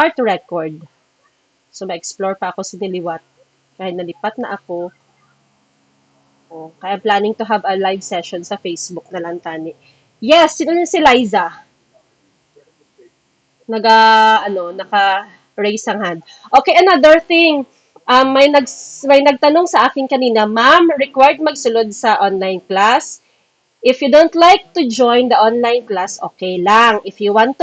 Start to record. So, ma-explore pa ako sa niliwat. Kahit nalipat na ako. Oh, kaya planning to have a live session sa Facebook na lang tani. Yes, sino na si Liza? Naka-raise ang hand. Okay, another thing. May nagtanong sa akin kanina, Ma'am, required magsulod sa online class? If you don't like to join the online class, okay lang. If you want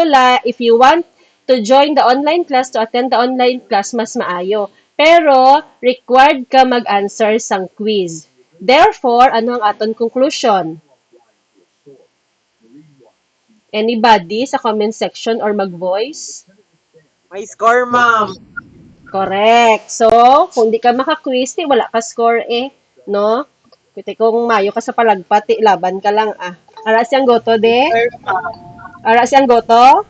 to join the online class, to attend the online class, mas maayo. Pero, required ka mag-answer sang quiz. Therefore, ano ang aton conclusion? Anybody sa comment section or mag-voice? May score, ma'am. Correct. So, kung di ka maka-quiz, wala ka score eh. No? Kuti kung mayo ka sa palagpati, laban ka lang ah. Ara siyang goto, de? Ara siyang goto?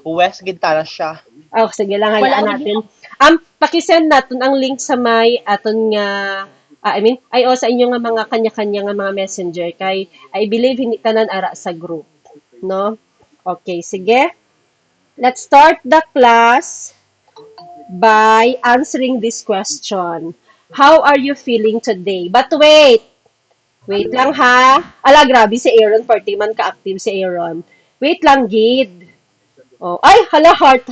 West Gintana siya. Oh, sige lang, hayaan natin. Pakisend natin ang link sa may aton nga sa inyo nga mga kanya-kanya nga mga messenger kay I believe hindi tanan ara sa group, no? Okay, sige. Let's start the class by answering this question. How are you feeling today? But wait lang ha. Ala, grabe si Aaron, party man ka-active si Aaron. Wait lang, Gid. Oh, ay, hala, heart.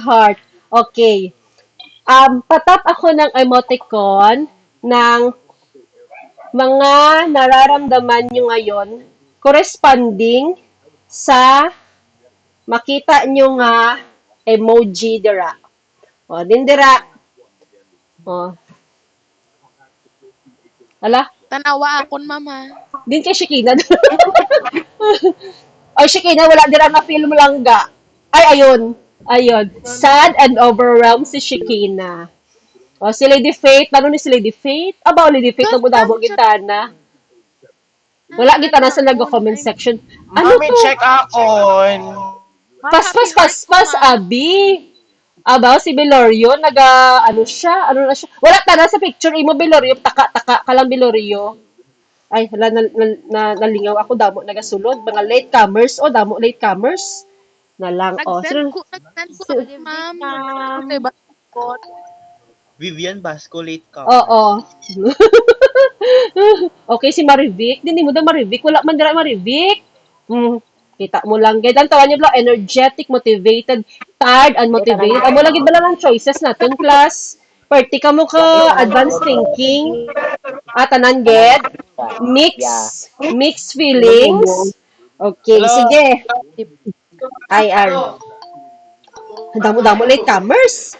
Okay. Patap ako ng emoticon ng mga nararamdaman nyo ngayon corresponding sa makita nyo nga emoji dira. O, din dira. O. Hala? Tanawa akon, mama. Din kay Shikina. O, Shikina, wala dira na film langga. Ay, ayun. Sad and overwhelmed si Shikina. O, si Lady Faith. Paano ni si Lady Faith? Aba, Lady Faith, nagmudabo gitana. Wala gitana sa nag-comment section. Ano Mami, to? check akon. Pas, abi. Aba, si Belorio, ano na siya? Wala tana sa picture, imo Belorio, taka ka lang Belorio. Ay, hala, nalingaw ako, damo nagasulod. Mga latecomers, damo latecomers. Na lang, Nag-send ko, ma'am. Kasi ba ko? Vivian Basco, late ka. Oo. Okay, si Marivic. Hindi mo daw Marivic. Wala man dira Marivic. Kita mo lang. Gaydan tawa niyo lang, energetic, motivated, tired, and motivated. Amo lagi ba lang ang choices natin, class? Party ka mo ka advanced thinking. Tanan get. Mixed feelings. Okay, sige. Damo-damo latecomers.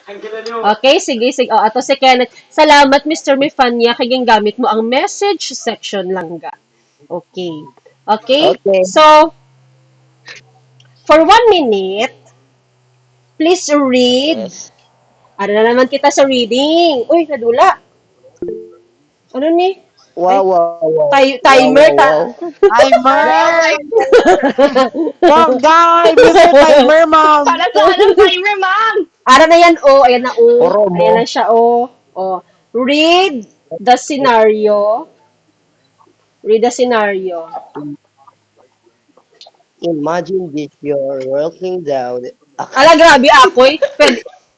Okay, sige. Ato si Kenneth. Salamat, Mr. Mifanya. Kaya gamit mo ang message section lang ga. Okay. So, for 1 minute, please read. Ano na naman kita sa reading? Uy, nadula. Ano ni? Wow. Timer. Timer! Wow, guys! Mr. Timer, ma'am! Para sa anong timer, ma'am? Ara na yan, Ayan na, Oromo. Ayan na siya, Read the scenario. Imagine this, you're walking down. Ala, grabe,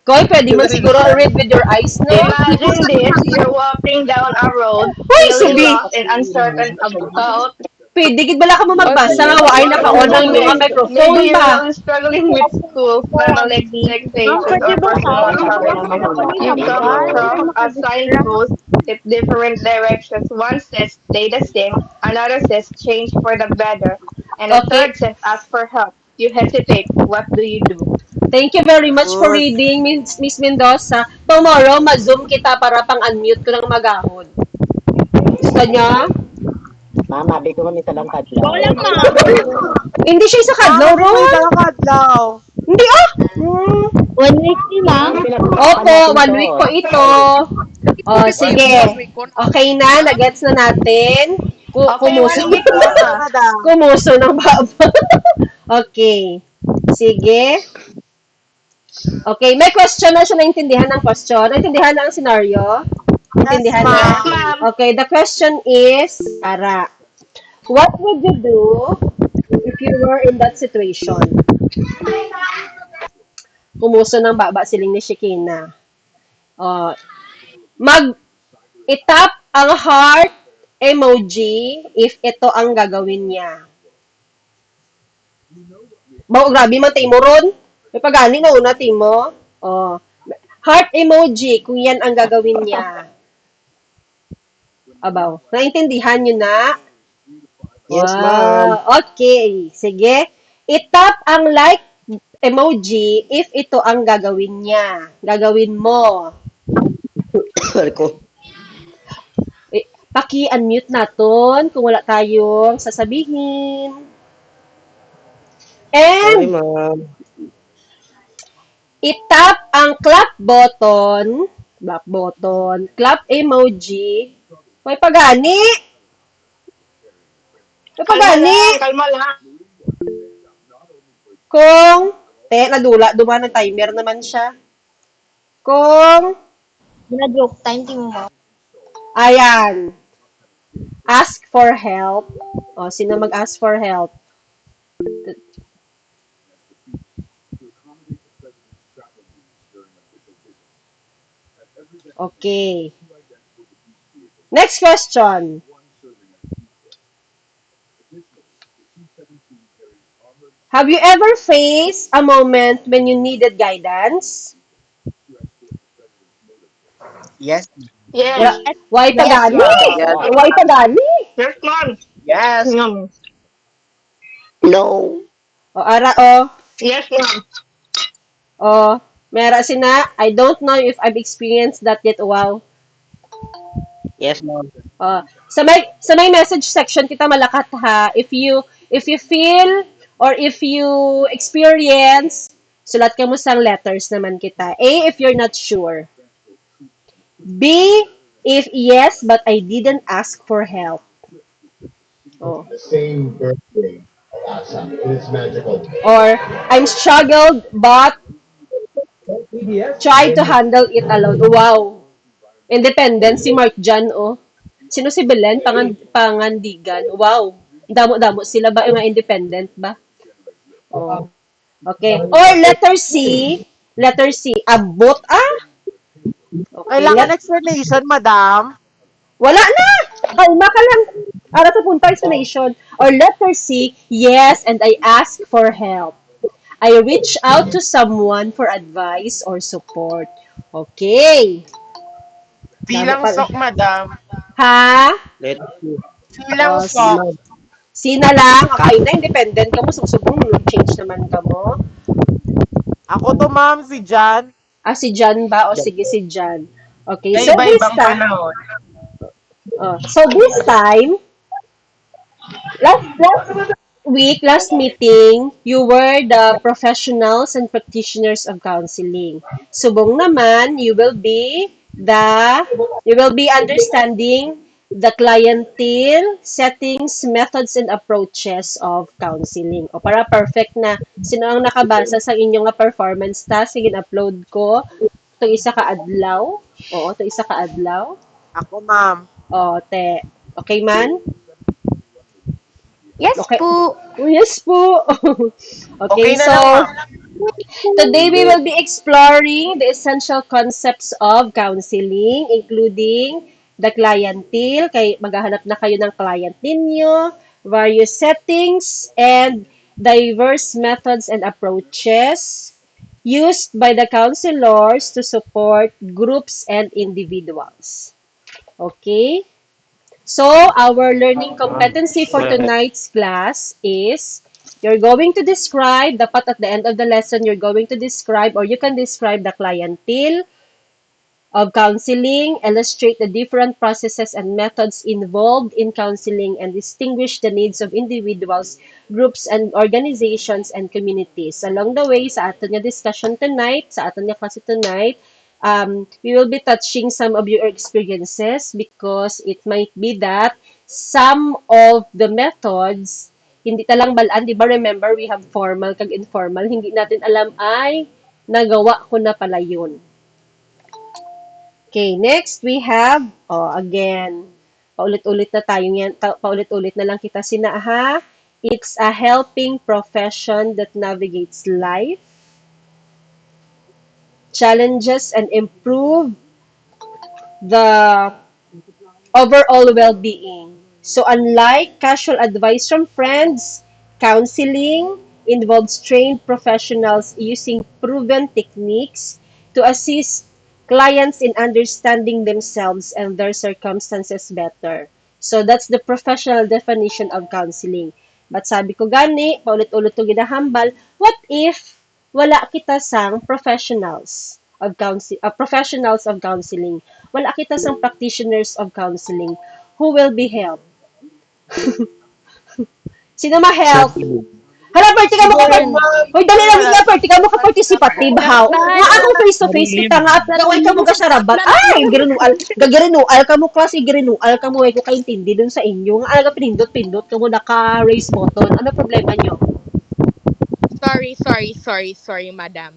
Koy, pwede man siguro read with your eyes, no? Imagine this, you're walking down a road, Uy, feeling subi! lost and uncertain about. Pwede, gid bala ka mo magbasa nga, waay naka-on ang mga microphone Maybe ba? you're stistruggling with school, family expectations, or personal challenges. You come across a signpost with different directions. One says stay the same, another says change for the better, and a Okay. third says ask for help. You hesitate. What do you do? Thank you very much for reading, Miss Mendoza. Tomorrow, ma-zoom kita para pang-unmute ko ng magahon. Gusto niya? Mama, di ko man isa lang kadlaw. Wala, ma'am. Hindi siya isa kadlaw, Ron. Kadlaw. Hindi, 1 week lang. Opo, 1 week po ito. Sige. Okay na, nagets na natin. Kumuso. 1 week na. Kumuso ng baba. Okay. Sige. Okay, may question na siya, naintindihan ng question. Naintindihan na ang scenario? Naintindihan na? ma'am. Okay, the question is, what would you do if you were in that situation? Kumuso ng baba siling ni Shekina. Oh, mag-itap ang heart emoji if ito ang gagawin niya. Bao, grabe man tayo mo ron. May pagani na una tayo mo. Oh, heart emoji kung yan ang gagawin niya. Abaw, naintindihan nyo na? Yes, ma'am. Wow, okay. Sige. Itap ang like emoji if ito ang gagawin niya. Gagawin mo. Ko. Paki-unmute natin kung wala tayong sasabihin. Sorry, And ma'am. itap ang clap button, clap emoji. May pagani. May pagani. Kalma lang. Kung, duman ng timer naman siya. Kung, Gina-joke time, di mo mo. ayan, ask for help. O, sino mag-ask for help? Okay. Next question. Have you ever faced a moment when you needed guidance? Yes. Yes. Why Yes, pagani? Yes. Why pagani? Yes, ma'am. Yes. No. O, ara, o. Yes, ma'am. O, mera sina, I don't know if I've experienced that yet. Wow. Yes, ma'am. Sa may message section kita malakat ha. If you feel or if you experience, sulat ka mo sang letters naman kita. A, if you're not sure. B, if yes, but I didn't ask for help. Oh. The same birthday of Asa. It is magical. Or, I'm struggled but try to handle it alone. Wow. Independent si Mark Jan, oh. Sino si Belen? Pangandigan. Wow. Damo-damo sila ba yung independent ba? Oh. Okay. Or letter C. Letter C. Abot, ah. Okay. Kailangan explanation, madam. Wala na! Kalma ka lang. Para sa punta explanation. Or letter C. Yes, and I ask for help. I reach out to someone for advice or support. Okay. Bilang Dami pa- sok, madam. Ha? Let's see. Bilang Oh, sok. Sina lang. Okay na, independent ka mo. Susubong change naman ka mo. Ako to, ma'am, si Jan. Si Jan ba? O sige, si Jan. Okay, so this Iba-ibang time, panahon. last meeting, you were the professionals and practitioners of counseling. Subong naman, you will be understanding the clientele, settings, methods, and approaches of counseling. O para perfect na, sino ang nakabasa sa inyong performance task, sige, upload ko. Ito isa ka adlaw. Oo, ito isa ka adlaw. Ako, ma'am. O, te. Okay man? Yes Okay. po. Oh, yes po. Okay, Okay na so lang, ma'am. today we will be exploring the essential concepts of counseling, including the clientele, kay maghahanap na kayo ng client ninyo, various settings, and diverse methods and approaches used by the counselors to support groups and individuals. Okay? So, our learning competency for tonight's class is you're going to describe, dapat at the end of the lesson, you're going to describe or you can describe the clientele of counseling, illustrate the different processes and methods involved in counseling, and distinguish the needs of individuals, groups, and organizations and communities. Along the way, sa aton nga discussion tonight, sa aton nga klase tonight, we will be touching some of your experiences because it might be that some of the methods, hindi talang balaan, di ba? Remember, we have formal kag informal. Hindi natin alam ay nagawa ko na pala yun. Okay, next we have, again, paulit-ulit na tayo yan, paulit-ulit na lang kita sinaha. It's a helping profession that navigates life. challenges, and improve the overall well-being. So unlike casual advice from friends, counseling involves trained professionals using proven techniques to assist clients in understanding themselves and their circumstances better. So that's the professional definition of counseling. But sabi ko gani, paulit-ulit to ginahambal, what if wala kita sang professionals of counseling. Wala kita sang practitioners of counseling who will be helped. Sino ma-help? Hala, party ka mo ka Hoy, dali lang nga, party ka mo ka participative, how? Nga among face-to-face kita nga, gawin ka mo ka sarabat. Ay, gagirinual ka mo, klase girinual ka mo, ko kaintindi dun sa inyo. Nga alaga pinindot-pindot ka mo, naka-raise button. Ano problema nyo? Sorry, madam.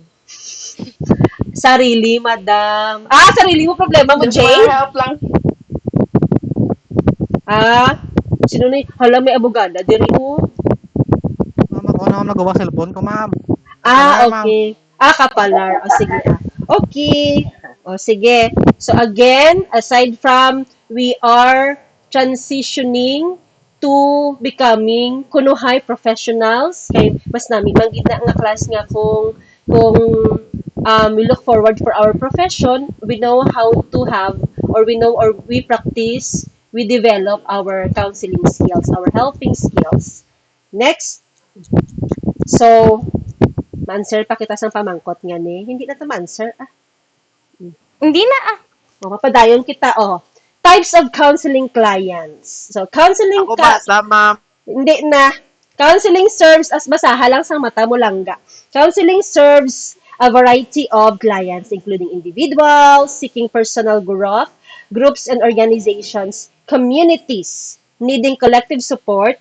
Sarili, madam. Sarili mo problema mo, Just Jane? help lang. Sino na hala, may abogada, diri mo. Ma'am, ako na ako nagawa cellphone ko, ma'am. Kapalar, Okay. Kapalar. O, sige. Okay. O, sige. So, again, aside from we are transitioning to becoming kunuhay professionals, kay mas namin, manggit na nga class nga kung we look forward for our profession, we know how to have, or we know, or we practice, we develop our counseling skills, our helping skills. Next. So, ma-answer pa kita sa pamangkot nga ni. Hindi na to ma-answer. Hindi na O, mapadayon kita. Types of counseling clients. So, counseling Ako basa, ma'am. hindi na. Counseling serves as basaha lang sang mata mo langga. Counseling serves a variety of clients, including individuals seeking personal growth, groups and organizations, communities needing collective support,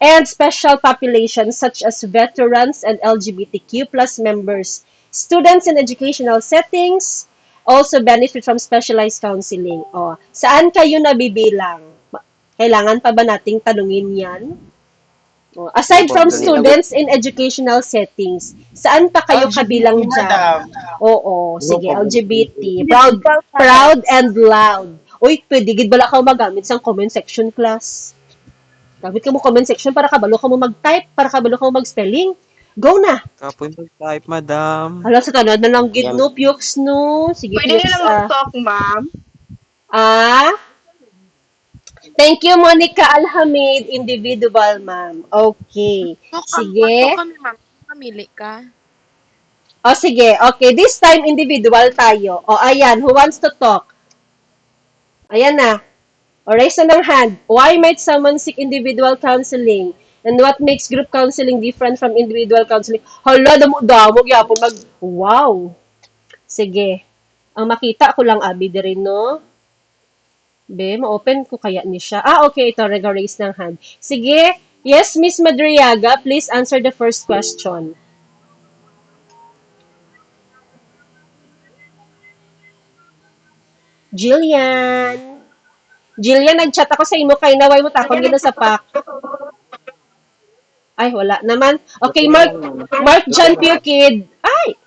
and special populations such as veterans and LGBTQ plus members. Students in educational settings also benefit from specialized counseling. Saan kayo nabibilang? Kailangan pa ba nating tanungin yan? Aside from students in educational settings, saan pa kayo kabilang dyan? Madam. Oo, sige, LGBT. Proud and loud. Uy, pwede gid bala ka magamit sa comment section class. Gamit ka mo comment section para kabalo ka mo mag-type, para kabalo ka mo mag-spelling. Go na! Kapoy mag-type, madam. Hala, sa tanan na lang gid no, Pukes no. Sige, Pwede Pukes. nilang mag-talk, ma'am. Thank you, Monica Alhamid, individual, ma'am. Okay. Sige. Kami, ma'am. Pamili ka. Sige. Okay, this time individual tayo. Ayan, who wants to talk? Ayan na. Raise na ng hand. Why might someone seek individual counseling? And what makes group counseling different from individual counseling? Hala, damo-damo, yapon wow. Sige. Ang makita ko lang, Abi, din, no? Ma-open ko kaya ni siya. Okay, ito, raise ng hand. Sige. Yes, Miss Madriaga, please answer the first question. Jillian, nag-chat ako sa imo kay naway mo takon gina sa pack. Ay, wala naman. Okay, Mark John Pukid.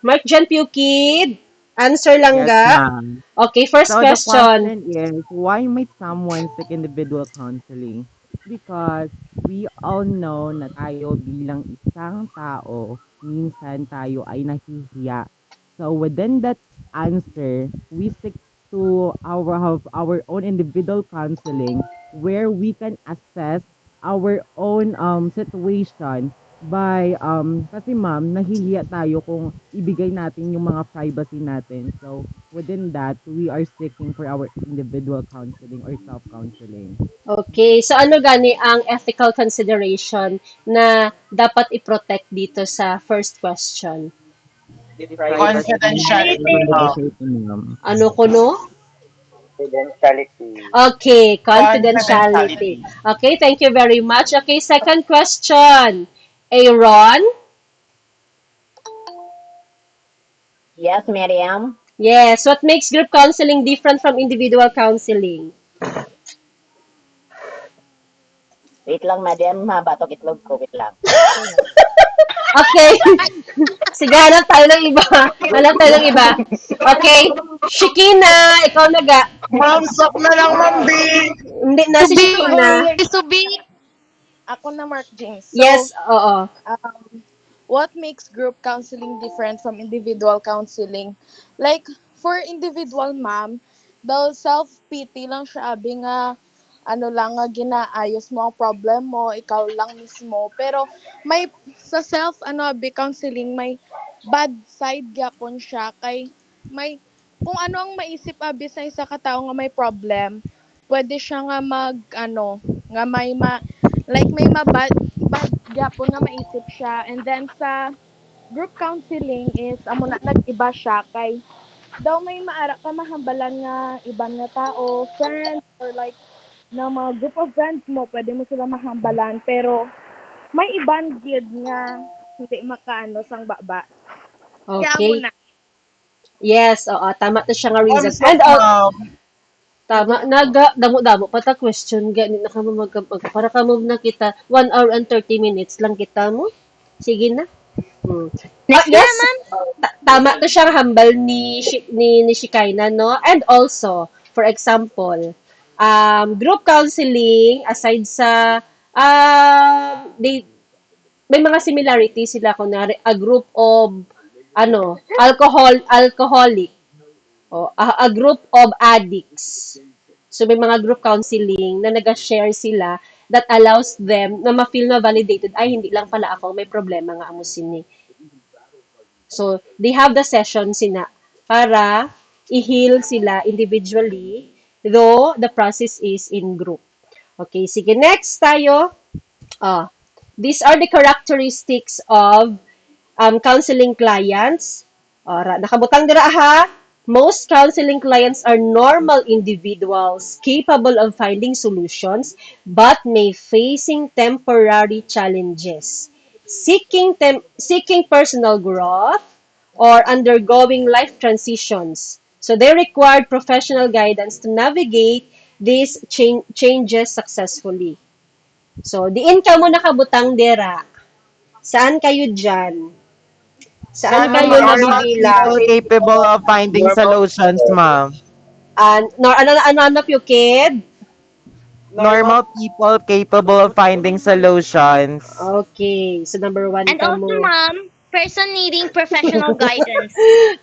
Mark John Pukid. Answer lang ga. ma'am. Okay, first So question. the question is, why might someone seek individual counseling? Because we all know na tayo bilang isang tao, minsan tayo ay nahihiya. So within that answer, we stick to our own individual counseling where we can assess our own situation by kasi ma'am nahihiya tayo kung ibigay natin yung mga privacy natin. So within that, we are seeking for our individual counseling or self-counseling. Okay, so ano gani ang ethical consideration na dapat i-protect dito sa first question? Confidentiality. Ma'am. Ano ko no? Confidentiality. Okay, confidentiality. Okay, thank you very much. Okay, second question. Aaron? Yes, Miriam. Yes, what makes group counseling different from individual counseling? Wait lang, madam. Batok itlog ko. Wait lang. Okay. Sige, hanap tayo ng iba. Hanap tayo ng iba. Okay. Shikina, ikaw naga. Ma'am, sok na lang, Ma'am B. Hindi na si Shikina. Subi. Ako na Mark James. So, Yes, oo. what makes group counseling different from individual counseling? Like, for individual, ma'am, daw self-pity lang siya, abi nga, ano lang nga ginaayos mo ang problem mo, ikaw lang mismo. Pero, may, sa self, counseling, may bad side gyapon siya, kay, may, kung ano ang maisip, abi, sa isa ka tao nga may problem, pwede siya nga nga may bad gyapon nga maisip siya. And then sa group counseling is amo na nag-iba siya kay daw may maara ka mahambalan nga iban nga tao, friends or like na mga group of friends mo, pwede mo sila mahambalan pero may iban gid nga hindi makaano sang baba. Kaya amo Okay. na. Yes, oo. Tama to siya nga Ma'am, reason. sok, And, ma'am. tama, damo-damo pa ta question. Ganit na ka mo para ka mo na kita. 1 hour and 30 minutes lang kita mo. Sige na. Yes, tama to siyang hambal ni Shikaina, no? And also, for example, group counseling, aside sa, may mga similarities sila, kunwari, a group of, alcoholic, o a group of addicts. So, may mga group counseling na nag-share sila that allows them na ma-feel na validated, ay, hindi lang pala ako, may problema nga amo sini. So, they have the session sina para i-heal sila individually, though the process is in group. Okay, sige, next tayo. These are the characteristics of counseling clients. Nakabutang dira ha. Most counseling clients are normal individuals capable of finding solutions but may facing temporary challenges, seeking personal growth or undergoing life transitions. So they require professional guidance to navigate these changes successfully. So, diin ka mo nakabutang dera. Saan kayo dyan? Saan Sana kayo normal nabibilang? people capable of finding solutions, ma'am. Ano you, kid? Normal people capable of finding solutions. Okay. So, number 1 And ka also, mo. ma'am, person needing professional guidance.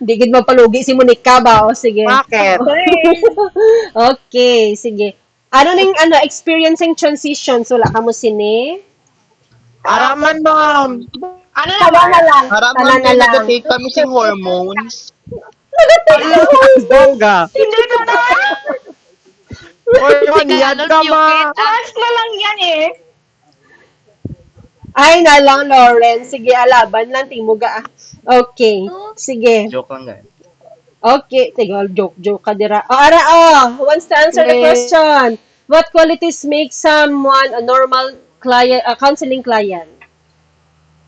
Digid mo palugi si Monica ba? O, sige. Bakit? Okay, sige. Experiencing transitions, wala ka mo sini? Araman, ma'am. Ano Tala na lang. Haraman Tala na kayo lang. nag-take kami sing hormones. Bongga. Hindi ko na. Or yan ka, ma. Class na lang yan eh. Ay, na lang, Lauren. Sige, alaban lang. Timuga. Okay. Sige. Joke lang guys. Okay. Tigal, joke ka dira. Who wants to answer the question? What qualities make someone a normal client, a counseling client?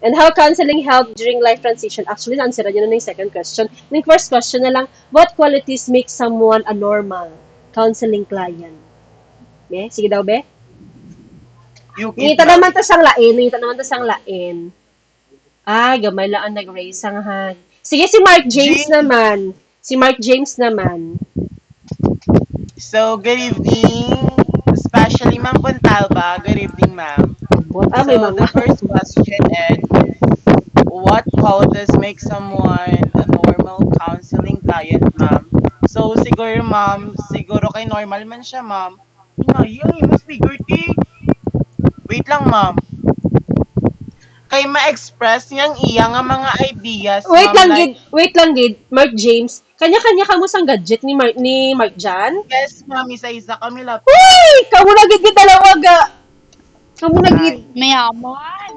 And how counseling help during life transition? Actually, na-answer na yun na yung second question. Yung first question na lang, what qualities make someone a normal counseling client? Be? Sige daw, be? Ngita naman ta sang lain. Ay, gamay lang ang nag-raise ang hand. Sige, si Mark James naman. So, good evening. Especially Ma'am Pontalba. Good evening, ma'am. May So, the mga. first question is, what qualities make someone a normal counseling client, ma'am? So, siguro kay normal man siya, ma'am. Yung mas figurative. Wait lang, ma'am. Kay ma-express niyang iya nga mga ideas, Wait ma'am, lang, gid. Mark James. Kanya-kanya ka mo sang gadget ni Mark Jan? yes, ma'am, isa-isa kami lang. Uy! Kamu na gid dalawa ga. Kamu na gid. Mayaman.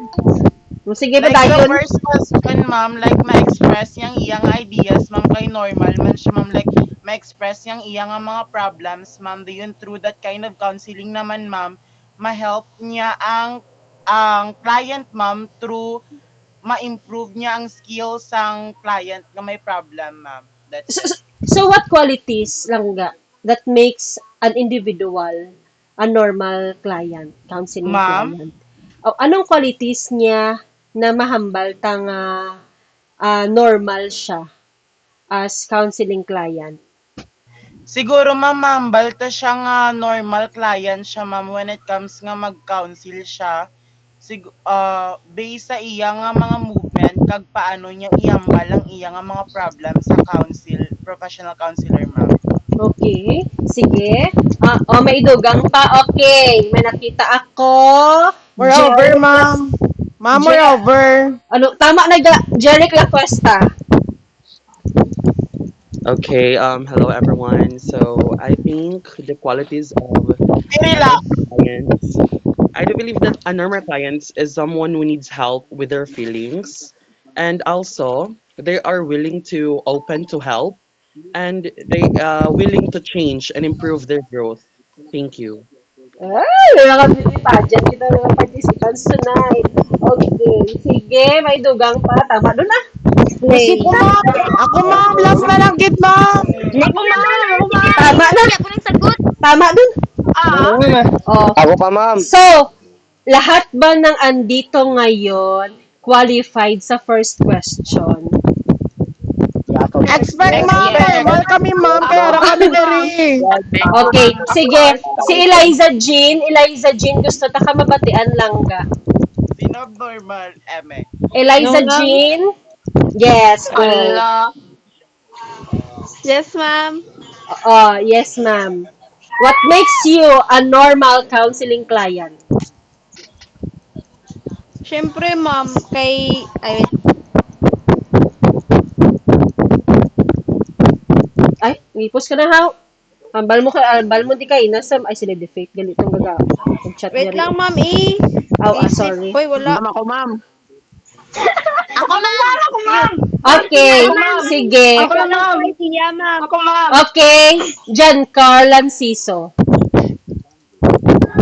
Sige ba Like, the dayon? first question, ma'am, like, ma-express niyang iyang ideas, ma'am, kay normal man siya, ma'am, like, ma-express niyang iyang nga mga problems, ma'am, yun through that kind of counseling naman, ma'am, ma-help niya ang client, ma'am, through ma-improve niya ang skills ang client na may problem, ma'am. That's it. So what qualities lang ga that makes an individual a normal client, counseling Ma'am? client? Anong qualities niya na mahambal ta nga normal siya as counseling client? Siguro ma'am, mambal ta siya nga normal client siya ma'am when it comes nga mag-counsel siya. Based sa iya nga mga movement kag paano niya ihambal ang iya nga mga problem sa professional counselor ma'am. Okay, sige. May dugang pa. Okay, may nakita ako. Moreover, ma'am. Ma'am, moreover. Ano, tama na ga, Jeric La Cuesta. Okay, hello everyone. So I think the qualities of a Relax. normal clients, I do believe that a normal client is someone who needs help with their feelings, and also they are willing to open to help, and they are willing to change and improve their growth. Thank you. Ay, mga beauty pageant kita mga participants tonight. Okay, sige, may dugang pa. Tama doon ah. Kasi po, ma'am. Ako, ma'am. Last na lang, git, ma'am. Ako ma'am. Tama na. Ako nang sagot. Tama doon. Oh. Ako pa, ma'am. So, lahat ba ng andito ngayon qualified sa first question? Expect, ma'am. Normal kami, ma'am. Kaya kami diri. Okay, sige. Si Eliza Jean, gusto ta ka mabatian lang ga. Sino normal, eme? Eliza Jean? Yes, go. Yes, ma'am. Yes, ma'am. What makes you a normal counseling client? Siyempre, ma'am, Ay, ngipos ka na ha. Ambal mo di kay nasam ay sila defect ganitong gaga. Chat wait lang, ma'am, sorry. Hoy, wala. Ma'am, ako, ma'am. Ako ma'am. Okay, sige. Ako ma'am. Idea ma'am. Ako ma'am. Okay, Giancarlo Lanciso.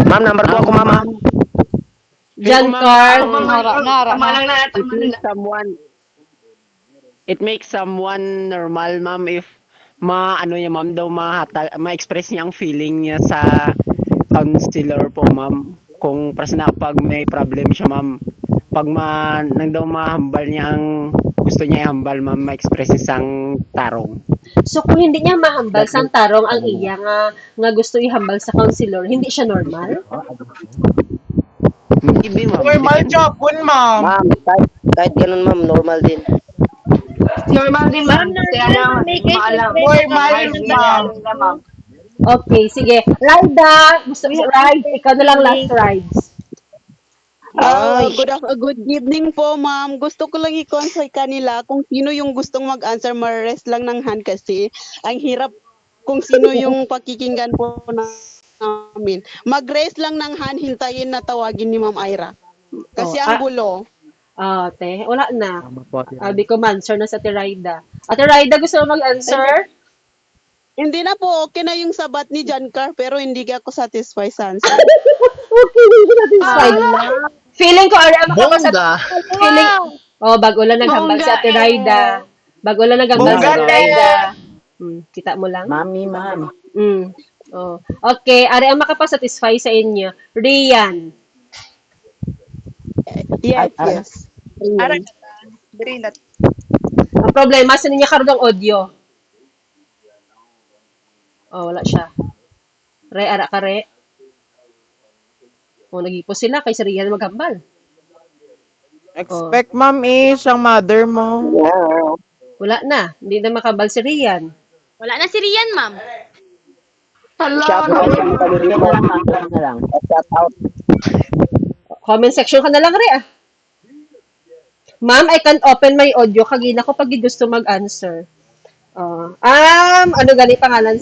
Ma'am, number 2 ako, ma'am. Giancarlo. It makes someone normal, ma'am, if ano niya, ma'am, daw ma-express niya ang feeling niya sa counselor po, ma'am. Kung pag may problem siya, ma'am, pag nang daw mahambal niya ang gusto niya ihambal, ma'am, ma-express isang tarong. So kung hindi niya mahambal sa tarong ang iya nga gusto ihambal sa counselor, hindi siya normal? Maybe, ma'am. Normal job ma'am. Ma'am, kahit ganun, ma'am, normal din. Normal din, ma'am. Kaya na, maalam. Normal ma'am. Okay, sige. Rida, gusto mo ride? Ikaw na lang last rides. Good evening po, ma'am. Gusto ko lang i-consult kanila kung sino yung gustong mag-answer, ma-rest lang ng hand kasi ang hirap kung sino yung pakikinggan po namin. Mag-raise lang ng hand, hintayin na tawagin ni Ma'am Ira. Kasi ang gulo. Te, wala na. Abi ko answer na sa Ate Rida. Ate Rida, gusto mo mag-answer? Hindi na po, okay na yung sabat ni Giancar, pero hindi ako satisfied sa answer. Okay, hindi satisfied. Feeling ko, bago lang naghambal si Ate Rida. Bago lang naghambal si Ate Rida. Kita mo lang? Mami, ma'am. Okay, ari ang makapasatisfy sa inyo. Rian. Yes. Ang problema, sa niya karong audio. Wala siya. Ara ka, re. Nagipos sila kay si Rian maghambal. Expect, ma'am, siyang mother mo. Wala na. Hindi na makambal si Rian. Wala na si Rian ma'am. Comment section ka na lang, re. Ma'am, I can't open my audio. Kagina ko pag gusto mag-answer. Ano gani pangalan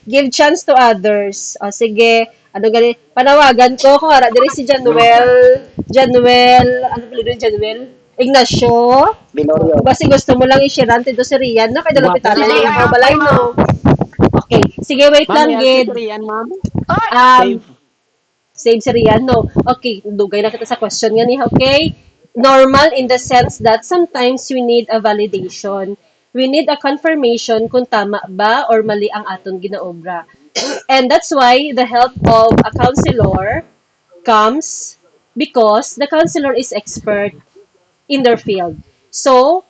give chance to others. Sige, ano gani panawagan ko kung ara diri si Januel, ano pala doon Januel? Ignacio. Binorio. Basta gusto mo lang i-share dito si Rian na kay dalapitanan ni ako balay no. Okay, sige wait lang gid. Save si Rian no. Okay, dugay na kita sa question nga ni, okay? Normal in the sense that sometimes we need a validation. We need a confirmation kung tama ba or mali ang aton ginaobra. And that's why the help of a counselor comes because the counselor is expert in their field. So,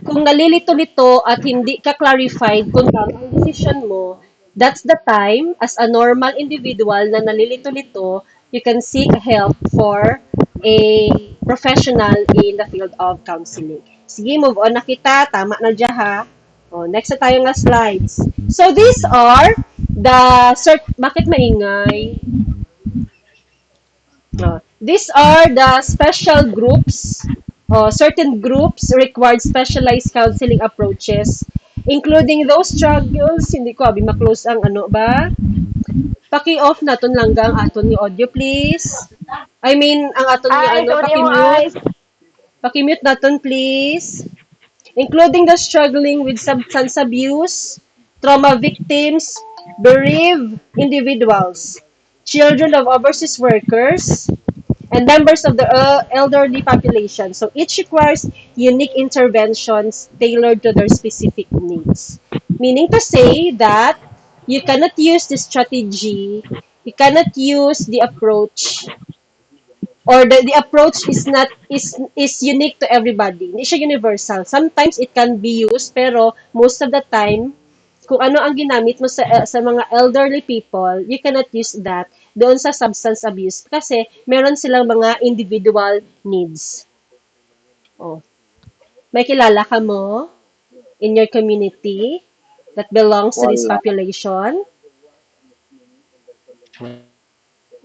kung nalilito-lito at hindi ka clarified kung tama ang decision mo, that's the time, as a normal individual na nalilito-lito, you can seek help for a professional in the field of counseling. Sige, move on na kita. Tama na dyan ha. Oh, next na tayo nga slides. So, these are the bakit maingay? These are the special groups. Certain groups required specialized counseling approaches, including those struggles. Hindi ko abi ma-close ang ano ba? Paki-off naton lang ang aton ni audio, please. I mean, ang aton ni Ay, ano, sorry mo, ay. paki-mute. Paki-mute naton, please. Including the struggling with substance abuse, trauma victims, bereaved individuals, children of overseas workers, and members of the elderly population. So each requires unique interventions tailored to their specific needs. Meaning to say that you cannot use the strategy, you cannot use the approach, or the approach is unique to everybody. Hindi siya universal. Sometimes it can be used, pero most of the time, kung ano ang ginamit mo sa mga elderly people, you cannot use that doon sa substance abuse kasi meron silang mga individual needs. Oh. May kilala ka mo in your community that belongs to this Wala. population?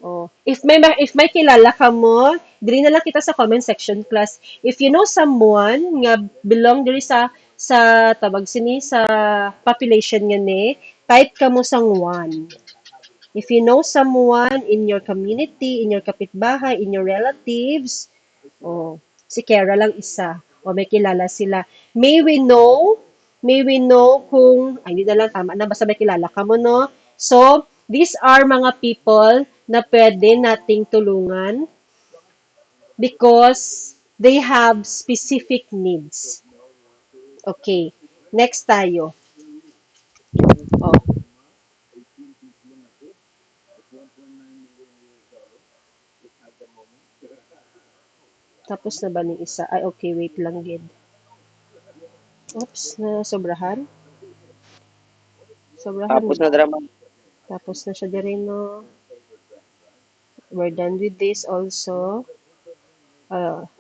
Oh, if may kilala ka mo, diri na lang kita sa comment section class. If you know someone nga belong diri sa tawag sini sa population nga ni, type ka mo sang 1. If you know someone in your community, in your kapitbahay, in your relatives, oh, si Kara lang isa. O may kilala sila. May we know kung, ay, hindi na lang, tama na, basta may kilala ka mo, no? So, these are mga people na pwede nating tulungan because they have specific needs. Okay. Next tayo. Oh. Tapos na ba ng isa? Ay, okay, wait lang, gid. Oops, na sobrahan. Sobrahan Tapos ba? na drama. Tapos na siya din, no? We're done with this also.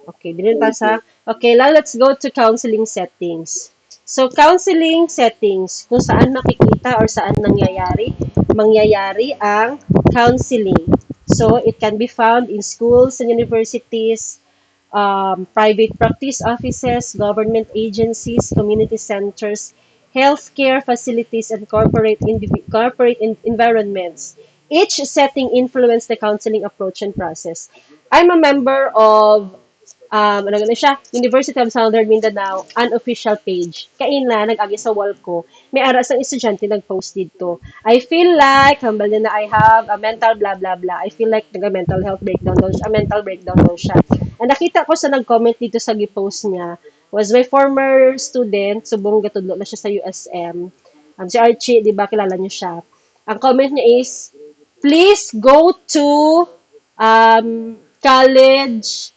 Okay, dinin pa sa. Okay, now let's go to counseling settings. So, counseling settings, kung saan makikita or saan mangyayari ang counseling. So, it can be found in schools and universities, private practice offices, government agencies, community centers, healthcare facilities, and corporate environments. Each setting influence the counseling approach and process. I'm a member of ano na siya, University of Southern Mindanao, unofficial page. Kaina, nag-agi sa wall ko, may aras ng estudyante nag-post dito. I feel like, hambal na I have a mental blah blah blah. I feel like nag-mental health breakdown daw siya, mental breakdown daw siya. And nakita ko sa nag-comment dito sa gi-post niya, was my former student, subong gatudlo na siya sa USM. Si Archie, di ba, kilala niyo siya. Ang comment niya is, please go to college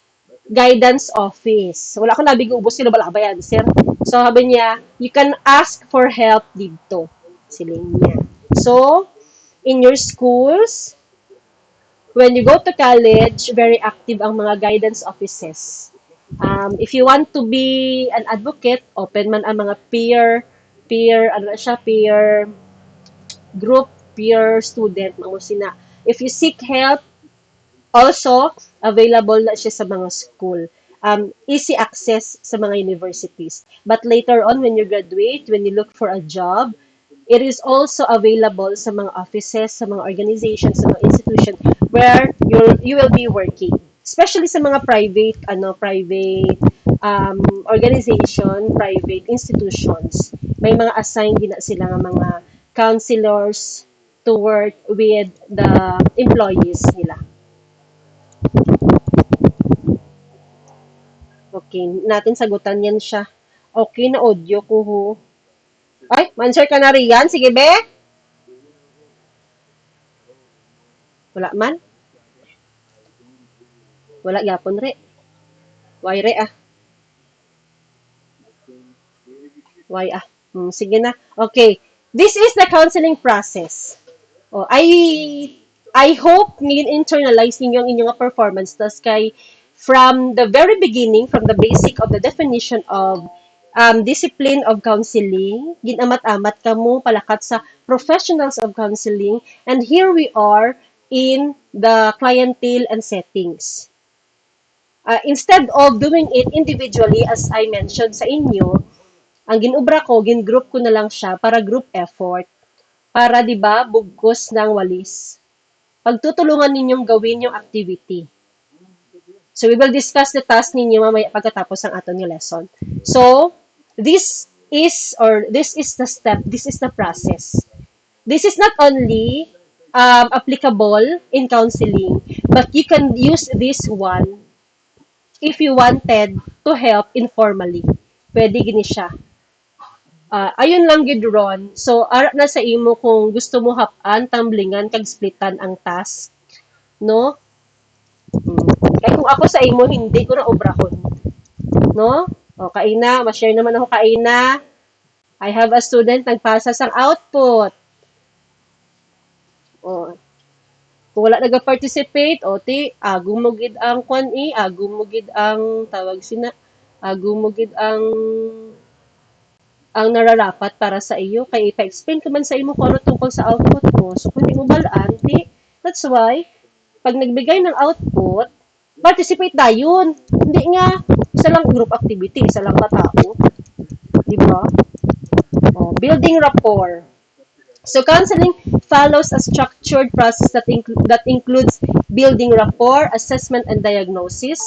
guidance office. Wala ko nabig ubos sila balaba yan, sir. So, sabi niya, you can ask for help dito. Siling niya. So, in your schools, when you go to college, very active ang mga guidance offices. If you want to be an advocate, open man ang mga peer group, peer student, mga sina. If you seek help, also, available na siya sa mga school. Easy access sa mga universities. But later on, when you graduate, when you look for a job, it is also available sa mga offices, sa mga organizations, sa mga institutions where you will be working. Especially sa mga private organization, private institutions. May mga assigned din na sila ng mga counselors to work with the employees nila. Okay, natin sagutan yan siya. Okay na audio ko ho. Ay, answer ka na riyan. Sige, be. Wala man. Wala yapon re. Why re ah. Why, sige na. Okay. This is the counseling process. Oh, I hope internalize ninyo ang inyong performance tas kay from the very beginning, from the basic of the definition of discipline of counseling, ginamat-amat ka mo palakat sa professionals of counseling, and here we are in the clientele and settings. Instead of doing it individually, as I mentioned sa inyo, ang ginubra ko, gin-group ko na lang siya para group effort. Para, di ba, bugkos ng walis. Pagtutulungan ninyong gawin yung activity. So, we will discuss the task ninyo mamaya pagkatapos ng aton yung lesson. So, this is the step, this is the process. This is not only applicable in counseling, but you can use this one if you wanted to help informally. Pwede gini siya. Ayun lang gid ron. So, ara na sa imo kung gusto mo hapan, tamblingan, kag splitan ang task. No? Kaya kung ako sa imo, hindi ko na obrahon. No? O, kaina, ma-share naman ako kaina. I have a student nagpasa sang output. O, kung wala nag-participate, o ti, agumugid ang agumugid ang tawag sina, agumugid ang nararapat para sa iyo, kay ipa-explain ko man sa imo kung ano tungkol sa output mo. So, kung di mo balaan, that's why, pag nagbigay ng output, participate dayon. Hindi nga, isa lang group activity, isa lang katao. Di ba? Building rapport. So, counseling follows a structured process that includes building rapport, assessment and diagnosis,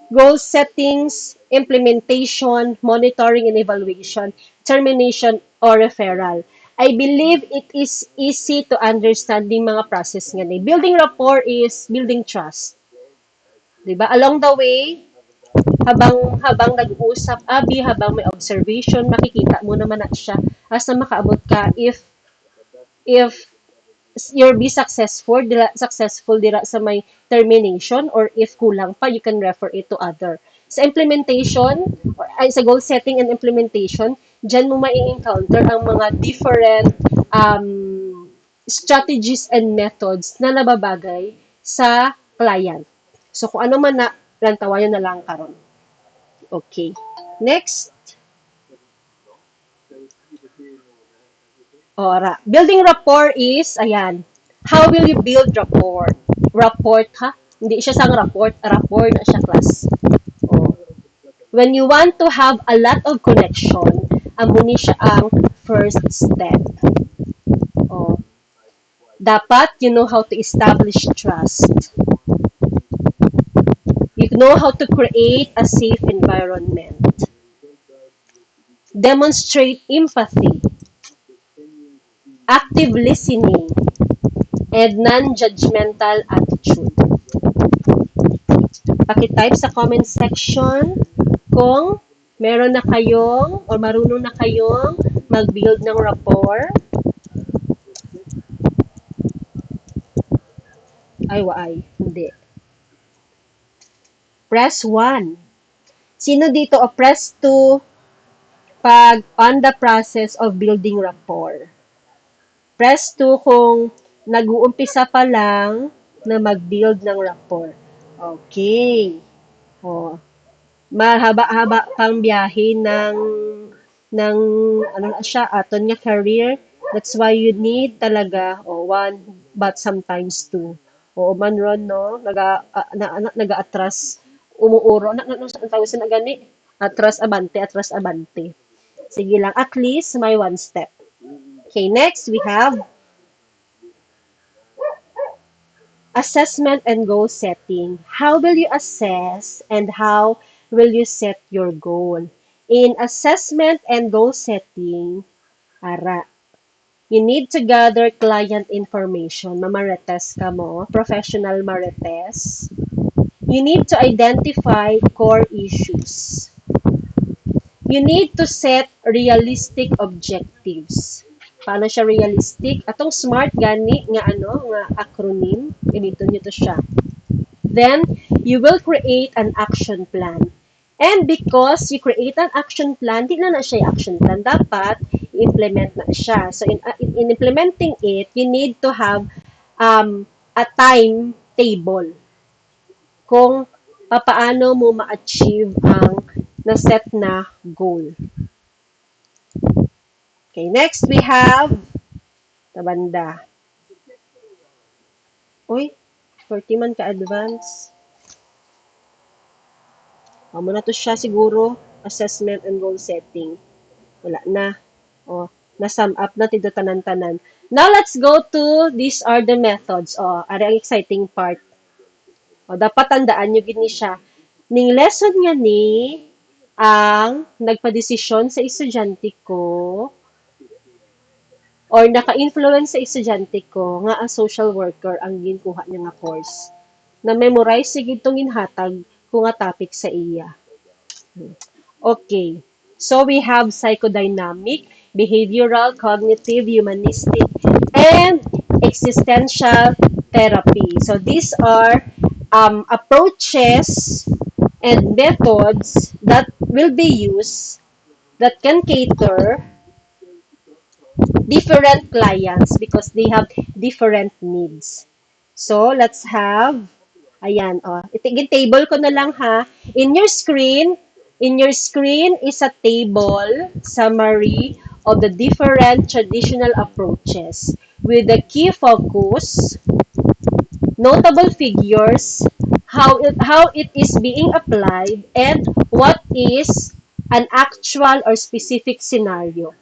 goal settings, implementation, monitoring and evaluation, termination, or referral. I believe it is easy to understand yung mga process nga ni. Building rapport is building trust. Diba? Along the way, habang nag-uusap, habang may observation, makikita mo naman na siya hasta makaabot ka if you'll be successful dira sa may termination, or if kulang pa, you can refer it to other. Sa implementation, sa goal setting and implementation, dyan mo mai-encounter ang mga different strategies and methods na nababagay sa client. So, kung ano man na, lantawayan na lang karon. Okay. Next. Ora, building rapport is, ayan, how will you build rapport? Rapport, ha? Hindi siya sang rapport na siya, class. When you want to have a lot of connection, amuni siya ang first step. Dapat, you know how to establish trust. You know how to create a safe environment. Demonstrate empathy, active listening, and non-judgmental attitude. Paki-type sa comment section kung meron na kayong o marunong na kayong mag-build ng rapport. Ay, hindi. Press 1. Sino dito o press 2 pag on the process of building rapport? Press 2 kung nag-uumpisa pa lang na mag-build ng rapport. Okay. Mahaba-haba pang biyahe ng ano na siya, aton nga career. That's why you need talaga one, but sometimes two. Man ron, no? Naga-atras, umuuro. Ang tawag sa gani? Atras abante. Sige lang, at least may one step. Okay, next we have assessment and goal setting. How will you assess and how will you set your goal? In assessment and goal setting, you need to gather client information. Mamarites ka mo, professional marites. You need to identify core issues. You need to set realistic objectives. Paano siya realistic? Atong SMART gani nga acronym, ganito nyo to siya. Then, you will create an action plan. And because you create an action plan, di na siya yung action plan. Dapat, i-implement na siya. So, in implementing it, you need to have a timetable kung paano mo ma-achieve ang na-set na goal. Okay, next we have tabanda. Uy, 40 man ka-advance. Amo na to siya siguro, assessment and goal setting. Wala na. O, na-sum up na tito tanan-tanan. Now, let's go to these are the methods. O, ari ang exciting part. O, dapat tandaan nyo gini siya. Ning lesson nga ni ang nagpadesisyon sa estudyante ko or naka-influence sa estudyante ko nga ang social worker ang ginkuha niya nga course. Na-memorize sigid itong inhatag ko nga topic sa iya. Okay. So, we have psychodynamic, behavioral, cognitive, humanistic, and existential therapy. So, these are approaches and methods that will be used that can cater different clients because they have different needs. So, let's have, ayan, itigin table ko na lang ha. In your screen is a table summary of the different traditional approaches with the key focus, notable figures, how it is being applied, and what is an actual or specific scenario.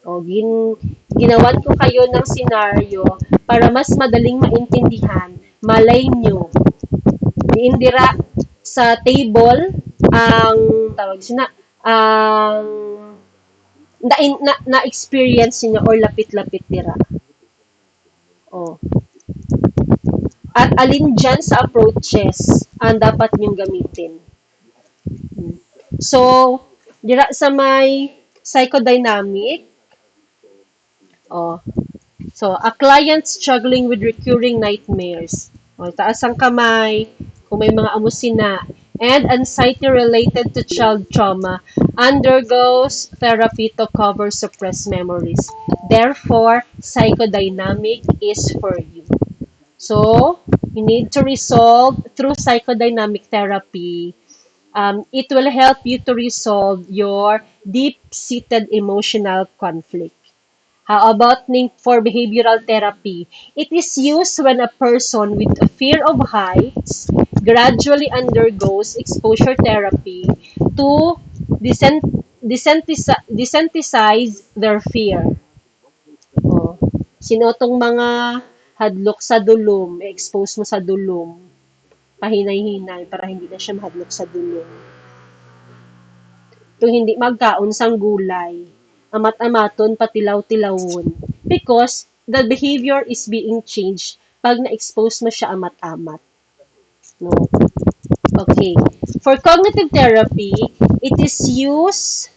O, ginawan ko kayo ng scenario para mas madaling maintindihan, malay nyo. Diindira sa table ang tawag sina ang na-experience niyo or lapit-lapit dira. O. At alin dyan sa approaches ang dapat niyong gamitin. So, dira sa may psychodynamic, so, a client struggling with recurring nightmares. Taas ang kamay, kung may mga amusina, and anxiety related to child trauma, undergoes therapy to cover suppressed memories. Therefore, psychodynamic is for you. So, you need to resolve through psychodynamic therapy. It will help you to resolve your deep-seated emotional conflict. How about for behavioral therapy? It is used when a person with a fear of heights gradually undergoes exposure therapy to desensitize their fear. Sino tong mga hadlok sa dulom, expose mo sa dulom, pahinay-hinay para hindi na siya mahadlok sa dulom. Kung hindi magkaon sang gulay, amat-amaton, patilaw-tilawon. Because the behavior is being changed pag na-expose mo siya amat-amat. No? Okay. For cognitive therapy, it is used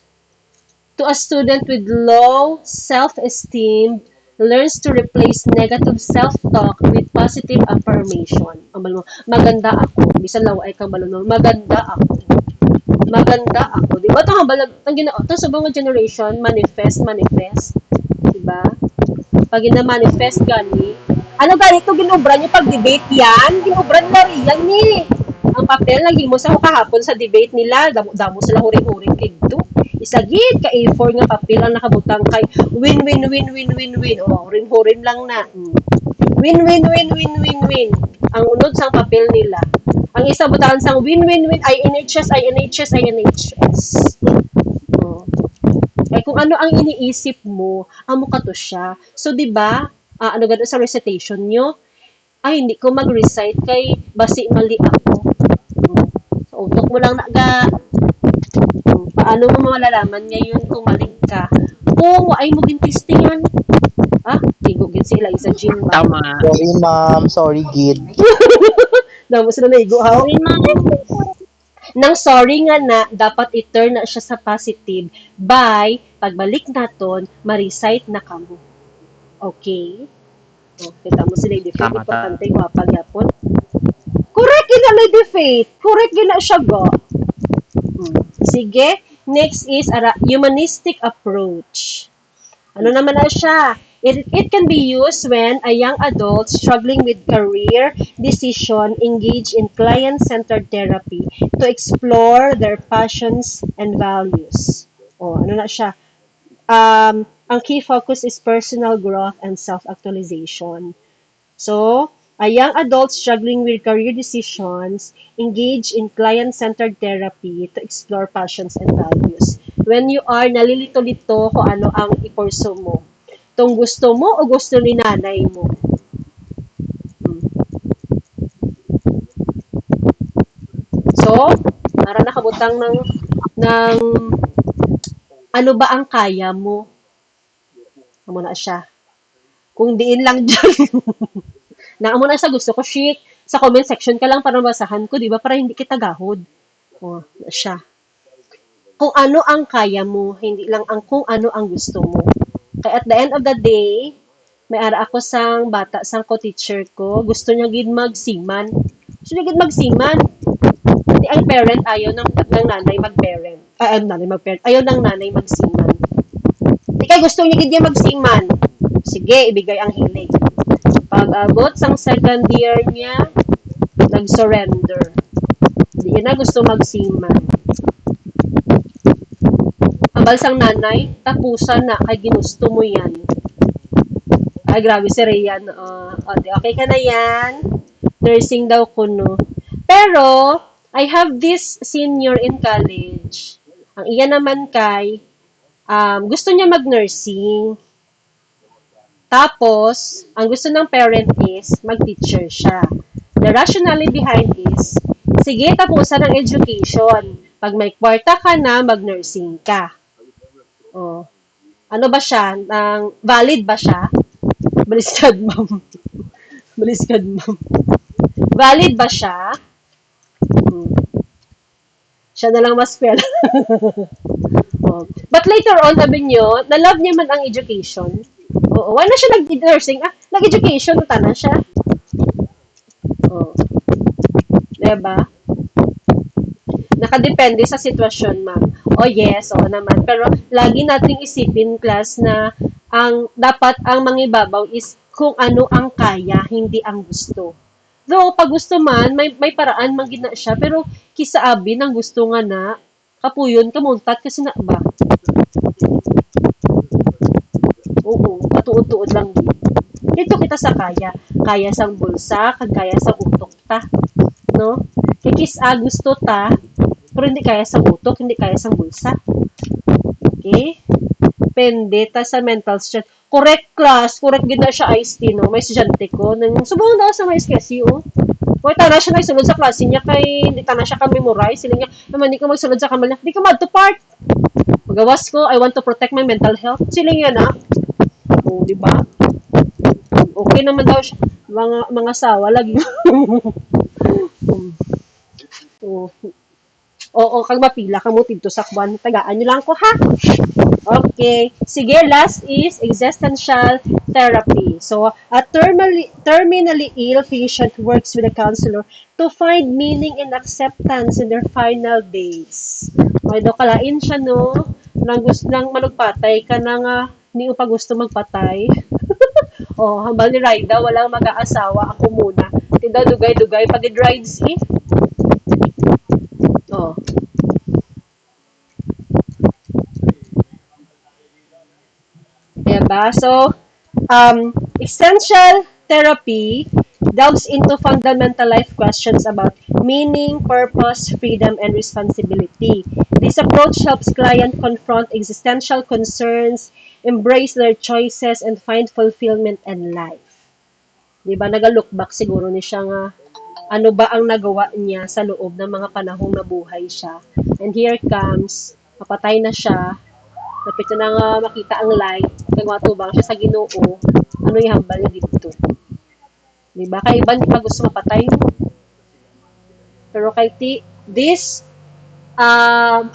to a student with low self-esteem learns to replace negative self-talk with positive affirmation. Maganda ako. Bisan lawa ay kang malunod. Maganda ako. Maganda ako. Di ba? Ito sa mga generation, manifest. Di ba? Pag ina-manifest gani, ano gani ito ginubra niyo pag debate yan? Ginubra nila riyan ni. Ang papel lagi mo sa kahapon sa debate nila, damo sila huring-huring kigdo. Isagid ka A4 nga papel ang nakabutang kay win. O, huring-huring lang na. Win. Ang unod sang papel nila. Ang isa butahan sang win, INHS. Kung ano ang iniisip mo, amo ka to siya. So, di ba, ano gano'n sa recitation nyo? Ay, hindi ko mag-recite kay basi mali ako. So, utok mo lang paano mo malalaman ngayon kung mali ka? Kung ay mo gintistingan. Tigugin sila isa gym ba? Tama. Sorry, ma'am. Sorry, gid. Damo sila naigo, ha? Nang sorry nga na, dapat i-turn na siya sa positive by, pagbalik naton, ma-recite na kamo. Okay? Kita mo sila i-defate. Importante yung wapagyapon. Correct yun na may defate. Correct yun na siya ga. Sige. Next is humanistic approach. Ano naman na siya? It can be used when a young adult struggling with career decision engage in client-centered therapy to explore their passions and values. O, ano na siya? Ang key focus is personal growth and self-actualization. So, a young adult struggling with career decisions engage in client-centered therapy to explore passions and values. When you are nalilito-lito kung ano ang ipurso mo. Itong gusto mo o gusto ni nanay mo? So, para nakabutang ng ano ba ang kaya mo? Amo na siya. Kung diin lang dyan. Naamo na sa gusto ko, shit. Sa comment section ka lang para masahan ko, di ba? Para hindi kita gahod. O, na siya. Kung ano ang kaya mo, hindi lang ang kung ano ang gusto mo. Kaya at the end of the day, may ara ako sang bata, sang ko-teacher ko, gusto niya gid magsiman. Gusto niya gid magsiman. Di ang parent ayaw ng nanay mag-parent. Nanay mag-parent. Ayaw ng nanay magsiman. Di kaya gusto niya gid magsiman. Sige, ibigay ang hilig. Pag-abot sang second year niya, nag-surrender. Di na gusto magsiman. Ang balsang nanay, tapusan na, kay ginusto mo yan. Ay, grabe si Rian. Okay ka na yan. Nursing daw ko, no. Pero, I have this senior in college. Ang iya naman kay, gusto niya mag-nursing. Tapos, ang gusto ng parent is, mag-teacher siya. The rationale behind is, sige, tapusan ang education. Pag may kwarta ka na, mag-nursing ka. Oh. Ano ba siya? Valid ba siya? Baliskad, ma'am. Baliskad, ma'am. Valid ba siya? Siya na lang mas fair. Oh. But later on, sabi niyo, na-love niya man ang education. Oo, wala na siya nag-nursing. Nag-education, na siya. Oh. Diba? Nakadepende sa sitwasyon, ma'am. Oh, yes, oo naman. Pero, lagi nating isipin, class, na dapat ang mangibabaw is kung ano ang kaya, hindi ang gusto. Though, pag gusto man, may paraan man gina siya, pero kisaabi ng gusto nga na, kapuyon, kamuntat, kasi na ba? Oo, patuod-tuod lang din. Dito kita sa kaya. Kaya sang bulsa, kaya sa utok ta. No? Kikisa gusto ta, pero hindi kaya sa utok, hindi kaya sa bulsa. Okay? Pende ta sa mental strength. Correct class, correct gid na siya iced tea, no? May estudyante ko, subong daw sa may skesi, oh. Kaya tana siya nagsunod sa klase niya kay hindi tana siya ka-memorize. Sila niya, naman di ka magsunod sa kamala. Di ka mad to part. Magawas ko, I want to protect my mental health. Sila niya na. Oh, di ba? Okay naman daw siya. Mga sawa lagi. Oh. Oo, kag mapila ka mo dito sa kwan. Tagaan niyo lang ko, ha? Okay. Sige, last is existential therapy. So, a terminally ill patient works with a counselor to find meaning and acceptance in their final days. May do kalain siya, no? Nang gusto nang manugpatay ka na nga, hindi mo pa gusto magpatay. Oh, hambal ni Raida, walang mag-aasawa. Ako muna. Tindaw dugay-dugay. Pag-rides, eh. Oh. Diba? So, essential therapy delves into fundamental life questions about meaning, purpose, freedom, and responsibility. This approach helps clients confront existential concerns, embrace their choices, and find fulfillment in life. Diba? Naga-look back siguro ni siya nga ano ba ang nagawa niya sa loob ng mga panahong nabuhay siya. And here comes, mapatay na siya, napit na nga makita ang light, kaya matubang siya sa Ginoo, ano yung hambal niya dito. Diba? Kaya iba hindi pa gusto mapatay. Pero kay this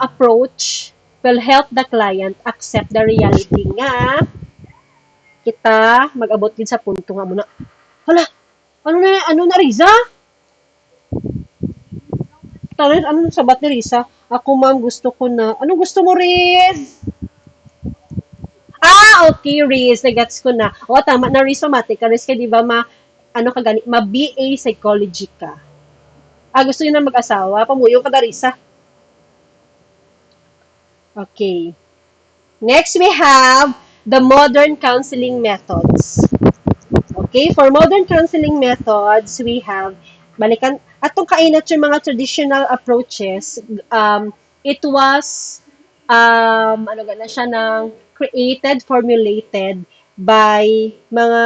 approach will help the client accept the reality nga kita mag-abot din sa punto nga muna. Hala, ano na Riza? Tarin, ano sa Risa? Ako, ma'am, gusto ko na. Ano gusto mo, Riz? Okay, Riz. Nagets ko na. O, tama na, Riz. Matik ka, Riz. Kaya di ba, ano ka gani? Ma-BA Psychology ka. Gusto niyo na mag-asawa? Pamuyong ka, Risa. Okay. Next, we have the modern counseling methods. Okay, for modern counseling methods, we have, balikan, atong kainat yung mga traditional approaches, it was, ano gana siya, ng created, formulated by mga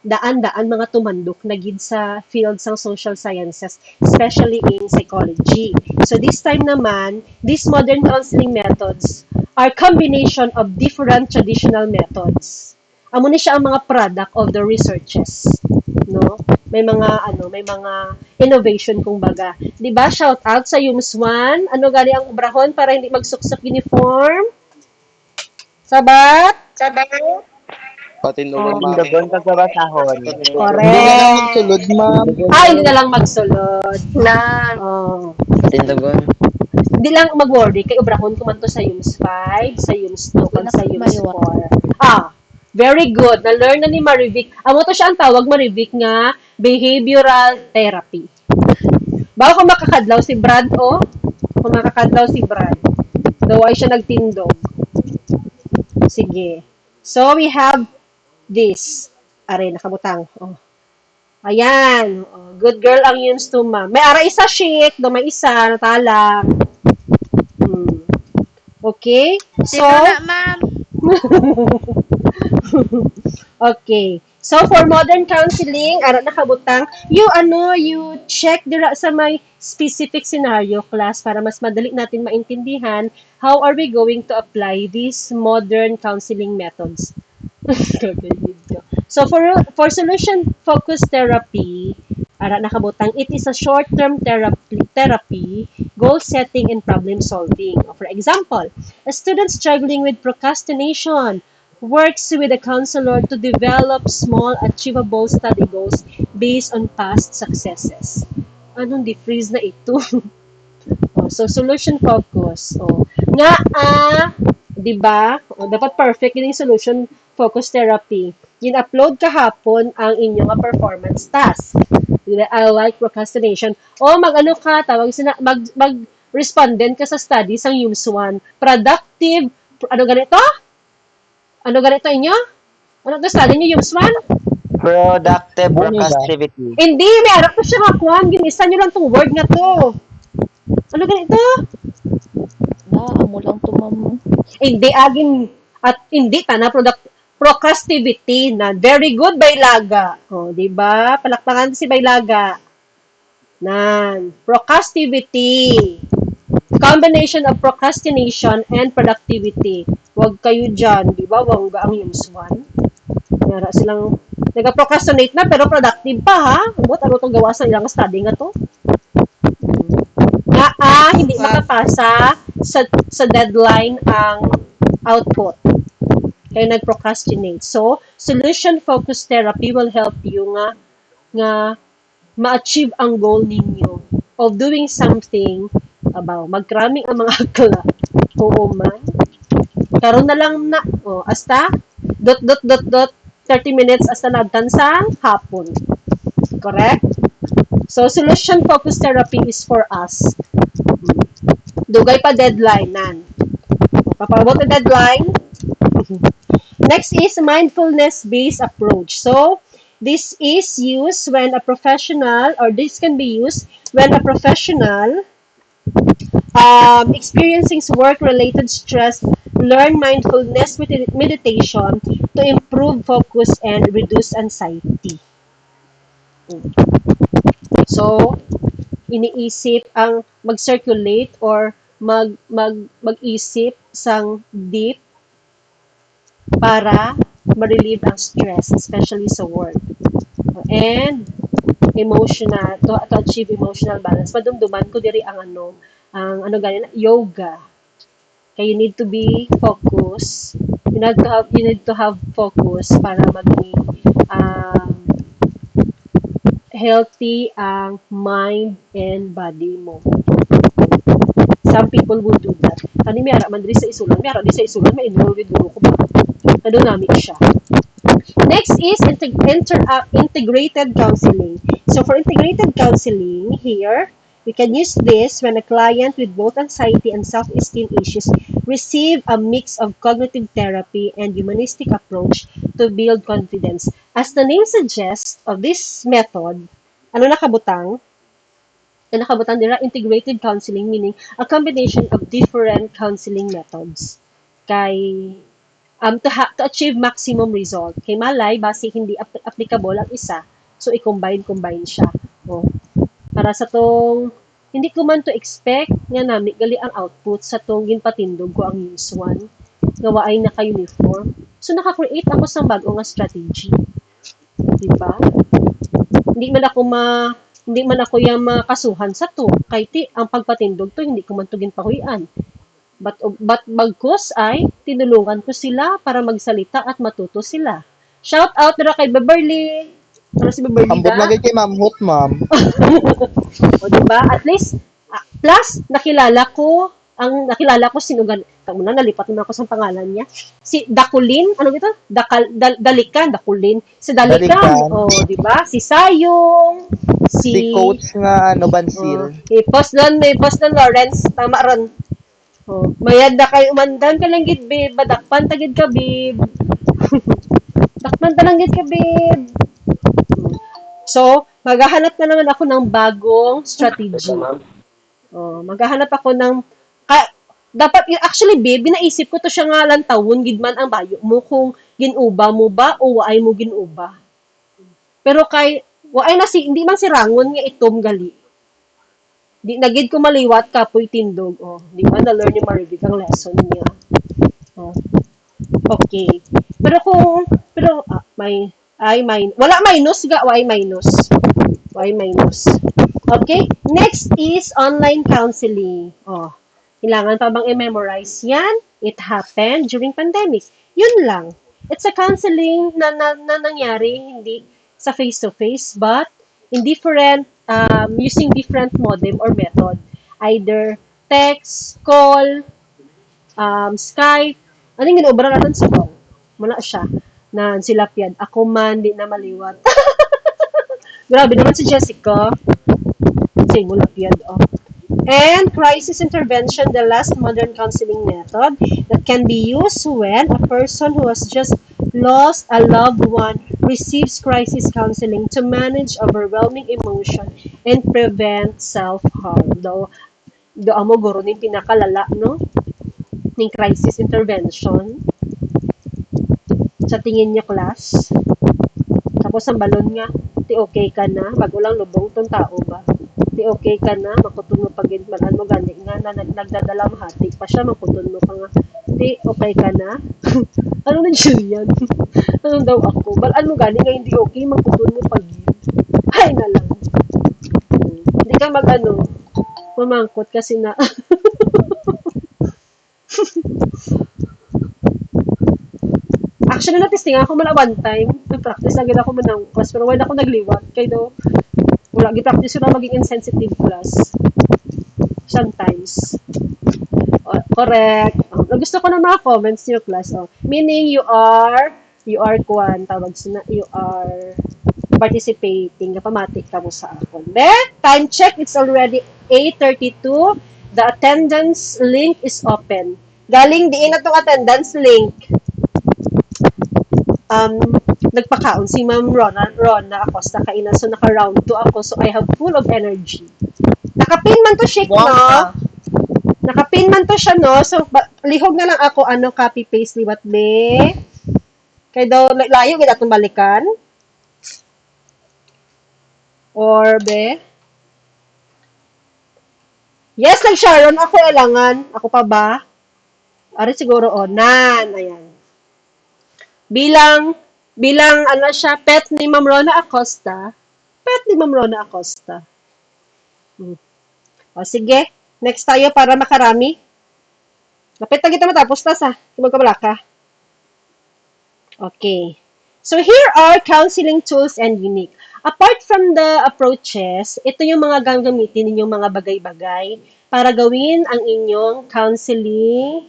daan-daan, mga tumandok na gid sa field ng social sciences, especially in psychology. So this time naman, these modern counseling methods are combination of different traditional methods. Amo na siya ang mga product of the researches, no? May mga innovation kumbaga. 'Di ba? Shout out sa Yumswan. Ano gali ang obrahon para hindi magsuksok uniform? Sabat? Patindugan, ma'am. Tindugon kag babasahon. Correct. Sulod, ma'am. Hindi na lang magsulod. Oh. Tindugon. Hindi lang mag-worry kay obrahon ko man to sa Yums 5, sa Yums 2, kag sa Yums 4. Very good. Na-learn na ni Marivic. Amo to siya ang tawag, Marivic, nga behavioral therapy. Bago kung makakadlaw si Brad, kung makakadlaw si Brad. Daway siya nagtindog. Sige. So, we have this. Are, nakabutang. Ayan. Good girl ang Yums 2, ma'am. May ara isa sheet. May isa. Natalang. Okay? So, ma'am. Okay. So, for modern counseling, ara nakabutang, you check dira sa may specific scenario class para mas madali natin maintindihan how are we going to apply these modern counseling methods. So, for solution-focused therapy, ara nakabutang, it is a short-term therapy, goal-setting, and problem-solving. For example, a student struggling with procrastination works with a counselor to develop small, achievable study goals based on past successes. Anong di-freeze na ito? So, solution focus. Nga, di ba? Dapat perfect yung solution focus therapy. In-upload kahapon ang inyong performance task. I like procrastination. Mag-ano ka, mag-respondent ka sa studies ng Yums 1. Productive, ano ganito inyo? Ano to study nyo, Yums 1? Productive procrastivity. Hindi, may harap ko siya makuhan. Ginisa nyo lang tong word na to. Ano ganito? Amo lang to, ma'am. Hindi, hindi, procrastivity na. Very good, Baylaga. Diba? Palakpakan si Baylaga. Procrastivity. Combination of procrastination and productivity. Huwag kayo dyan. Diba? Wangga ang Yums 1. Nara silang nag-procrastinate na pero productive pa, ha? Ano itong gawa sa ilang study nga to? Hindi makapasa sa deadline ang output. Kaya nag-procrastinate. So, solution-focused therapy will help you nga ma-achieve ang goal ninyo of doing something about magkraming ang mga akla. Oo man. Karon na lang na, hasta, 30 minutes hasta nagtansang hapon. Correct? So, solution-focused therapy is for us. Dugay pa deadline, Papabot na deadline. Next is mindfulness-based approach. So, this is used when a professional, or this can be used when a professional experiencing work-related stress learn mindfulness meditation to improve focus and reduce anxiety. So, iniisip ang mag-circulate or mag-isip sang deep para ma-relieve ang stress, especially sa work. And emotional, to achieve emotional balance. Madumduman ko diri ang yoga. Kaya you need to be focused. You need to have focus para maging healthy ang mind and body mo. Some people will do that. Kani may ara man diri sa isulan, may ara di sa isulan, may enroll with duro ko ba. Kado nami siya. Next is integrated counseling. So for integrated counseling, here, we can use this when a client with both anxiety and self-esteem issues receive a mix of cognitive therapy and humanistic approach to build confidence. As the name suggests of this method, ano nakabutang? Ang nakabutang nila, integrated counseling, meaning a combination of different counseling methods. Kay to achieve maximum result. Kay malay, base hindi applicable ang isa, so i-combine siya. O, para sa tong, hindi ko man to expect nga nami gali ang output sa tong ginpatindog ko ang use one, gawa ay naka-uniform. So, naka-create ako sa bago nga strategy. Diba? Hindi man ako yung makasuhan sa to. Kay ti, ang pagpatindog to, hindi ko man to ginpahuyan. But bagkus ay tinulungan ko sila para magsalita at matuto sila. Shout out na kay Beverly. Ano si Beverly Ambot da? lagi kay Ma'am Hot, ma'am. O diba? At least, plus, nakilala ko sino muna nalipat naman ako sa pangalan niya. Si Dakulin, ano ito? Dalikan, Dakulin. Si Dalikan, o diba? Si Sayong, Si coach nga Bansil. i-post doon Lawrence, tama ron. Oh, mayad na kayo umandan ka lang gid babe, badakpan ta gid ka babe. Dakpan ta lang gid ka babe. So, maghahanap na naman ako ng bagong strategy. Oh, maghahanap ako ng dapat actually babe, naisip ko to siya nga lang tawon gid man ang bayo mo kung ginuba mo ba o waay mo ginuba. Pero kay waay na hindi man si rangon nga itom gali. Di nagid ko maliwat kapoy tindog. Oh, di ba na learn ni Maribig ang lesson niya. Oh. Okay. Pero wala minus ga, why minus? Why minus? Okay? Next is online counseling. Oh. Kailangan pa bang i-memorize yan? It happened during pandemic. Yun lang. It's a counseling na nangyari hindi sa face-to-face but in different using different modem or method. Either text, call, Skype. Ano yung ginobra natin sa phone? Muna siya. Na silapyad. Ako man, di na maliwat. Grabe naman si Jessica. Say mo lapyad. Oh. And crisis intervention, the last modern counseling method that can be used when a person who has just lost a loved one receives crisis counseling to manage overwhelming emotion and prevent self-harm. Do amo guro ning pinakalala no ning crisis intervention sa tingin niya class. Tapos ang balon nga, ti okay ka na, bago lang lubong tong tao ba? Ti okay ka na, makuton mo pagintmanan mo gani nga na nagdadalam hati pa siya, makuton mo pa nga, ti okay ka na? Ano na siya yan? Ano daw ako? Balaan mo gani nga hindi okay, makuton mo pag ay na lang. Hindi ka mamangkot kasi na actually, natisting ako mala one time. Nag-practice lagi ako manang class, pero wala ako nagliwat. Kaya daw, wala, gi-practice yun na maging insensitive class. Sometimes. Correct. Gusto ko na mga comments niyo, class. Meaning, you are participating. Napamatik ka mo sa akon. Time check. It's already 8:32. The attendance link is open. Galing diin na tong attendance link. Nagpakaon si Ma'am Rona Acosta kainan. So, naka-round 2 ako. So, I have full of energy. Nakapin man to shake, no? Nakapin man to siya, no? So, lihog na lang ako, copy-paste liwat, be. Kaya daw, layo, gina itong balikan. Or, be. Yes, like Sharon, ako elangan. Ako pa ba? Ari siguro, nan. Ayan. Bilang siya, pet ni Ma'am Rona Acosta. O, sige. Next tayo para makarami. Lapit na kita matapos na sa magkabala ka. Okay. So, here are counseling tools and unique. Apart from the approaches, ito yung mga gagamitin ninyong mga bagay-bagay para gawin ang inyong counseling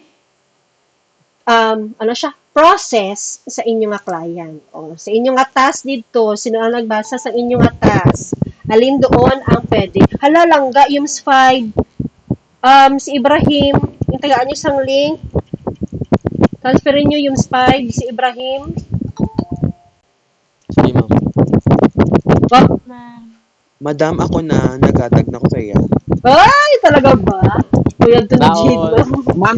process sa inyong nga client. O, sa inyong nga task dito, sino ang nagbasa sa inyong nga task? Alin doon ang pwede? Hala, langga, yung 5. Si Ibrahim, yung tagaan nyo sang link. Transferin nyo yung 5, si Ibrahim. Sige, ma'am. Wag. Madam, ako na, nagatag na ko sa iya. Ay, talaga ba? Kuya to ni Jade. Ma'am,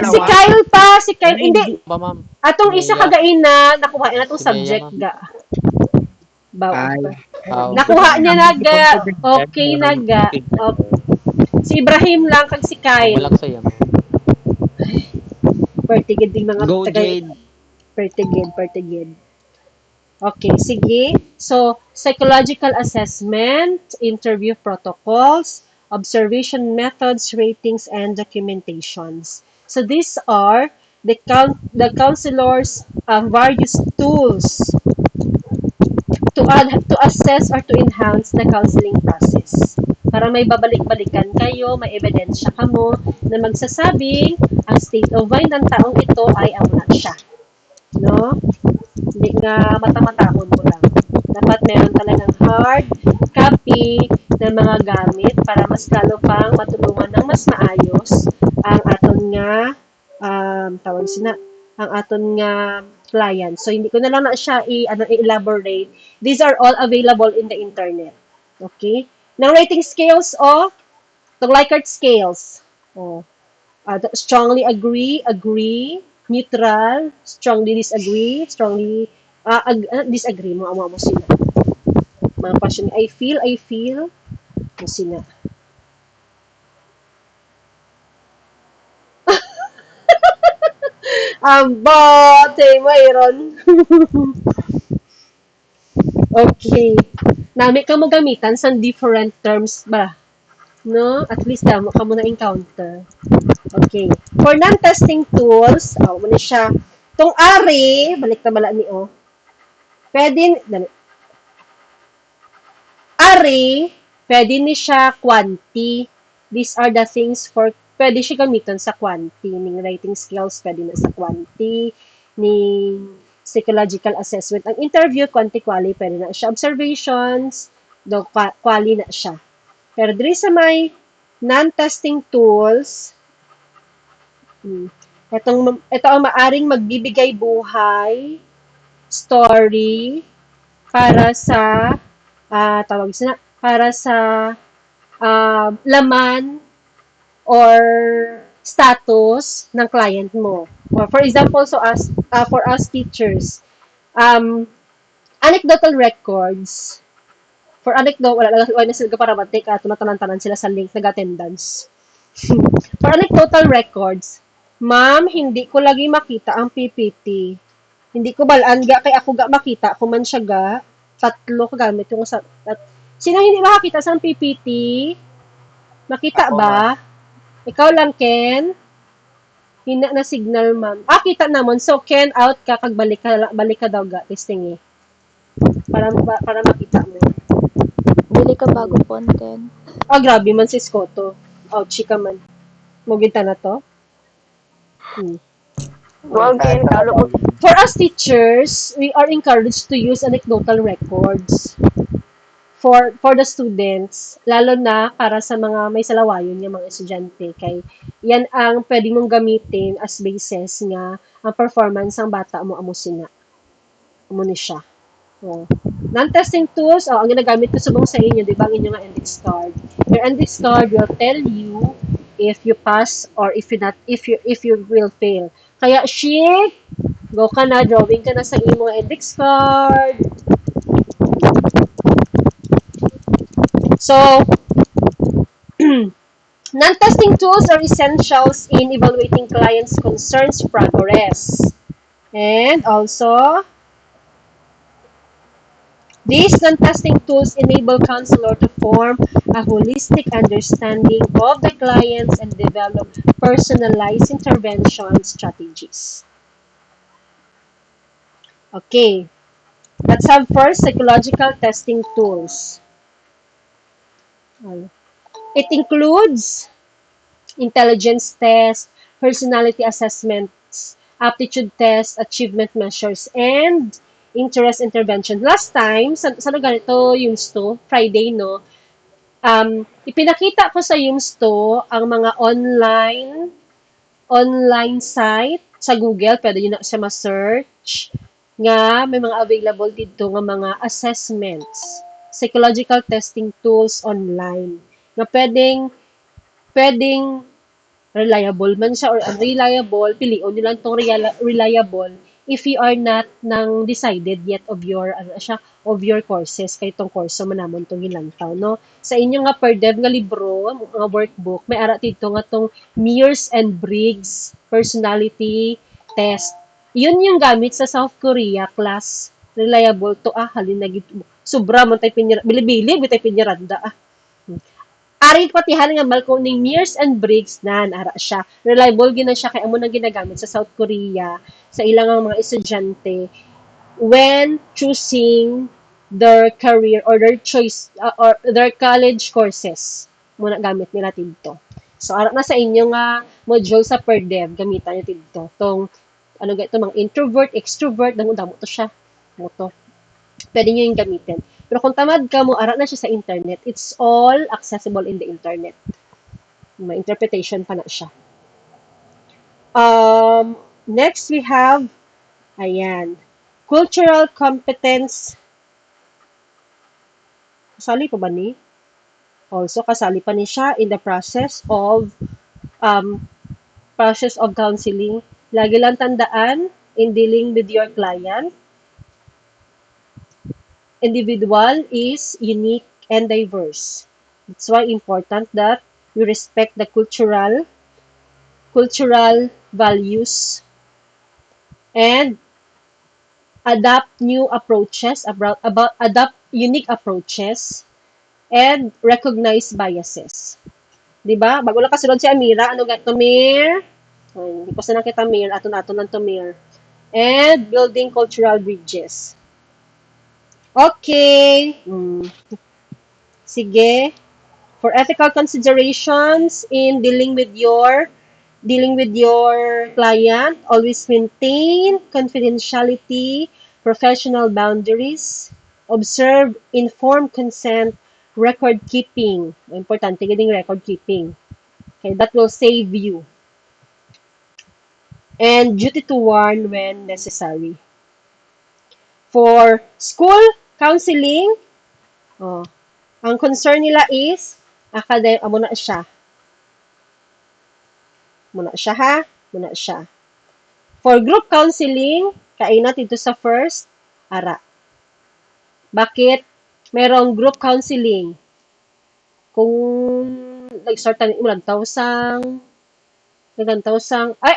Si Kyle pa, si Kyle. Hindi. Ba, ma'am? Atong isa kagain na, nakuha na itong Si Maya, subject ma'am. ga. Bawal. Aw. Nakuha niya na ga. Okay na ga. Okay. Si Ibrahim lang kag si Kyle. Walang saya, ma'am. Pertigid din mga Go, taga- Jade. Pertigid. Okay, sige. So, psychological assessment, interview protocols, observation methods, ratings, and documentations. So, these are the counselor's various tools to assess or to enhance the counseling process. Para may babalik-balikan kayo, may ebidensya ka mo na magsasabing ang state of mind ng taong ito ay amo na siya. No? Hindi nga mata-matahon mo lang. Dapat meron talagang hard copy ng mga gamit para mas lalo pang matulungan ng mas maayos ang aton nga ang aton nga client. So hindi ko na lang na siya i-elaborate. These are all available in the internet. Okay? Ng rating scales o the Likert scales. Oh. Strongly agree, neutral, strongly disagree, disagree mo sila. Mga question, I feel, mo sila. Bote, mayroon. Okay. Nami ka mo gamitan sa different terms ba? No? At least damo ka mo na-encounter. Okay. For non-testing tools, muna siya. Tong ari, balik na bala ni o. Pwede, ari, pwede ni siya quanti. These are the things for, pwede siya gamiton sa quanti. Ning writing skills, pwede na sa quanti. Ning psychological assessment. Ang interview, quanti-quali, pwede na siya. Observations, quali na siya. Pero diri sa may non-testing tools, ito ang maaring magbibigay buhay, story, para sa, para sa laman or status ng client mo. Or for example, for us teachers, anecdotal records. For anecdote, wala na sila para matik at tumatanan-tanan sila sa link nag-attendance. For anecdotal records, ma'am, hindi ko lagi makita ang PPT. Hindi ko balaan ga, kay ako ga makita, kung man siya ga, 3 kagamit yung sa, sino hindi makakita sa PPT? Makita Ako, ba? Ikaw lang, Ken? Hina na signal, ma'am. Kita namon. So, Ken, out ka, kag balik ka daw ga, testing eh. Para makita mo. Dili ka bago content. Grabe man si Scotto. Chika man. Mugita na to. For us teachers, we are encouraged to use anecdotal records for the students, lalo na para sa mga may salawayon ng mga estudyante. Kay yan ang pwede mong gamitin as basis nga ang performance ng bata mo amo ni siya. Non-testing tools, ang ginagamit ko subong sa inyo, di ba, ang inyong index card. Your index card will tell you if you pass or if you will fail. Kaya, go ka na, drawing ka na sa imong index card. So, non-testing tools are essentials in evaluating clients' concerns progress. And also, these non-testing tools enable counselor to form a holistic understanding of the clients and develop personalized intervention strategies. Okay. Let's have first psychological testing tools. It includes intelligence tests, personality assessments, aptitude tests, achievement measures, and interest intervention. Last time, sa ganito, Yumsto, Friday, no? Ipinakita ko sa Yumsto ang mga online site sa Google, pwede yun na siya ma-search, nga may mga available dito nga mga assessments, psychological testing tools online, nga pwedeng reliable man siya or unreliable, pilion nyo lang tong reliable if you are not nang decided yet of your of your courses kay tong kurso manamon tong ilantaw no sa inyo nga per dev nga libro nga workbook may ara dito nga tong Myers and Briggs personality test yun yung gamit sa South Korea class reliable to halin na sobra man tay bili-bili bitay piniranda Ari patihan nga malko ning Myers and Briggs ara siya. Reliable gina siya kay amo nang ginagamit sa South Korea sa ilang mga estudyante when choosing their career or their choice or their college courses. Muna gamit nila dito. So ara na sa inyo nga module sa per dev gamitan niyo dito. Tong ano gaito mga introvert, extrovert, damo to siya. Mo to. Pwede nyo yung gamitin. Pero kung tamad ka mo, ara na siya sa internet. It's all accessible in the internet. May interpretation pa na siya. Next, we have, cultural competence. Kasali pa ba ni? Also, kasali pa ni siya in the process of counseling. Lagi lang tandaan, in dealing with your client, individual is unique and diverse. It's why important that we respect the cultural values and adapt new approaches adapt unique approaches and recognize biases. 'Di ba? Bago lang kasunod si Amira, ano gato Mir? Hindi pa sa nakita Mir, aton ng Mir. And building cultural bridges. Okay. Sige. For ethical considerations in dealing with your client, always maintain confidentiality, professional boundaries, observe informed consent, record keeping. Importante giding record keeping. Okay, that will save you. And duty to warn when necessary. For school counseling, ang concern nila is muna siya. For group counseling, kainat ito sa first, ara. Bakit? Merong group counseling. Kung nag-start tayo naglantaw sang,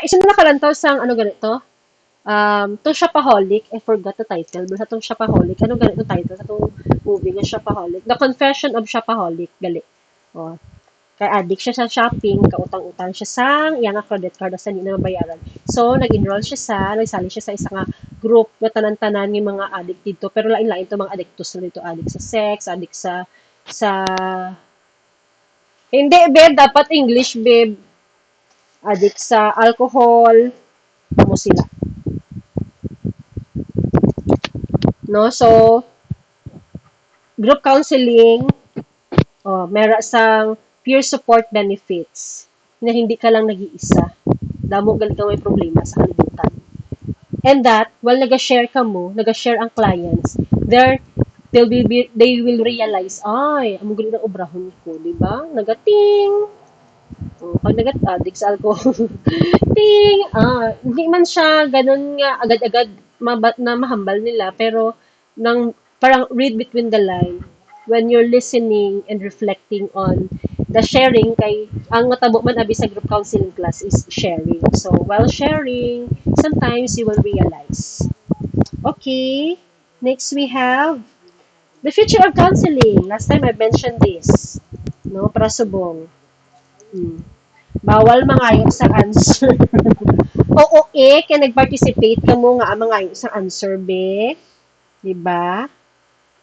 isa na nakalantaw sang, ano ganito? Tong Shopaholic, I forgot the title, basta tong Shopaholic, ano ganito title sa tong movie nga Shopaholic? The Confession of Shopaholic, gali. Kaya addict siya sa shopping, kautang-utang siya sang iyang credit card sa hindi na mabayaran. So, nag-enroll siya nagsali siya sa isang group na tanan-tanan ng mga addict dito, pero lain-lain to mga addictus na dito, addict sa sex, addict sa hindi, babe, dapat English, babe. Addict sa alcohol, mo sila. No, so group counseling, meron sang peer support benefits na hindi ka lang nag-iisa. Damo galit ka may problema sa kalibutan. And that, while nag-share ang clients, they will realize, among galit ang obrahon ko, di ba? Nagating. Pag nag-addict sa alcohol, hindi man siya ganun nga agad-agad na mahambal nila, pero parang read between the line when you're listening and reflecting on the sharing kay ang matabo man abi sa group counseling class is sharing. So while sharing, sometimes you will realize. Okay, next we have the future of counseling. Last time I mentioned this. No, para subong. Bawal mangayo sa answer. Oo, kaya nag-participate ka mo nga mangayo sa answer, be. Diba?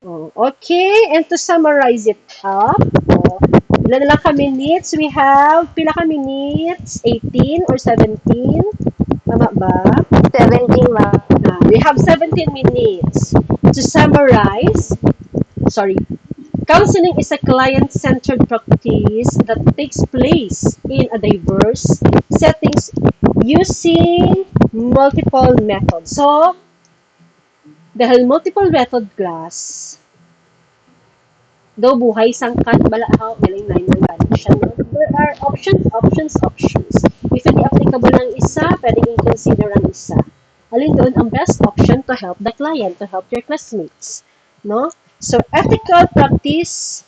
Oh, okay, and to summarize it up, oh, ilan na lang ka minutes? We have, pila ka minutes? 18 or 17? Tama ba? 17, ma'am. We have 17 minutes. To summarize, sorry, counseling is a client-centered practice that takes place in a diverse settings using multiple methods. So, dahil multiple method class, daw buhay sangkat bala ako galing na galing siya no? There are options. If hindi applicable ang isa, pwedeng i-consider ang isa. Alin doon ang best option to help the client, to help your classmates, no? So ethical practice,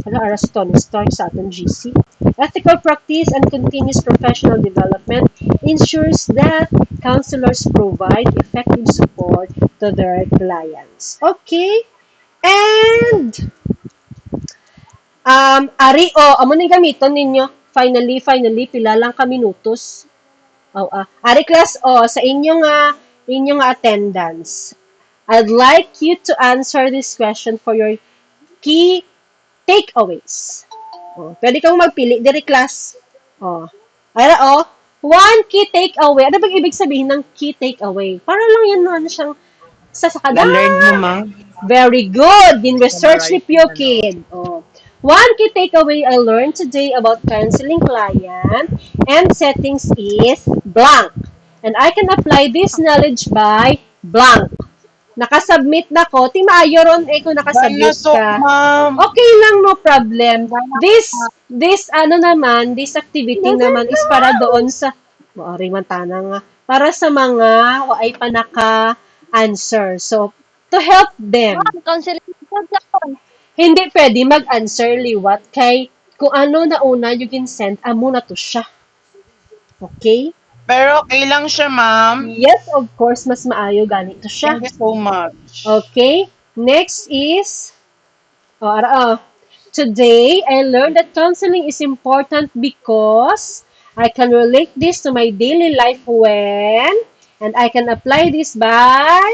aras to start sa atong GC. Ethical practice and continuous professional development ensures that counselors provide effective support to their clients. Okay? And ari amo ni gamiton ninyo. Finally, pila lang ka minutos. Ari class sa inyong attendance. I'd like you to answer this question for your key takeaways. Pwede kang magpili diri class. Ara one key takeaway. Ano bang ibig sabihin ng key takeaway? Para lang yan ano siyang sa kada. Na-learn mo, ma'am. Very good. In research ni Pio Kid. One key takeaway I learned today about counseling client and settings is blank. And I can apply this knowledge by blank. Nakasubmit na ko. Ti maayo ron kung nakasubmit ka. Ma'am. Okay lang, no problem. This activity naman is para doon sa man tanang nga. Para sa mga ay pa naka-answer. So, to help them. Counseling Hindi pwede mag-answer liwat kay kung ano na una you can send, amo na to siya. Okay? Pero okay lang siya, ma'am. Yes, of course, mas maayo ganito siya. Thank you so much. Okay? Next is, today, I learned that counseling is important because I can relate this to my daily life and I can apply this by,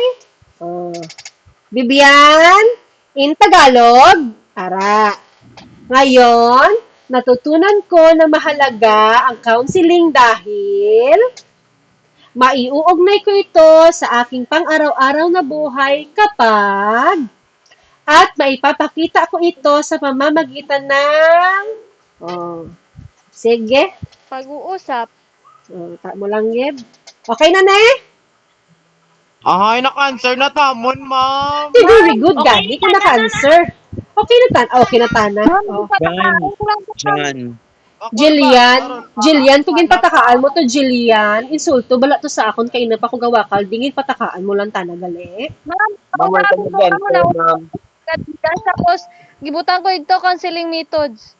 Bibian, in Tagalog, Ngayon, natutunan ko na mahalaga ang counseling dahil maiuugnay ko ito sa aking pang-araw-araw na buhay kapag at maipapakita ko ito sa pamamagitan ng sige. pag-uusap. Mo lang, Geb. Okay na, ne? Ay, naka-answer na tamon, ma'am. Very good, Gani. Kung naka-answer. Okay na tana. Jan. Jillian, kung ginpatakaan mo to, Jillian, insulto, bala to sa akon, kay na pa ko gawakal, dingin patakaan mo lang tana, gali. Ma'am, tapos, gibutan ko ito counseling methods.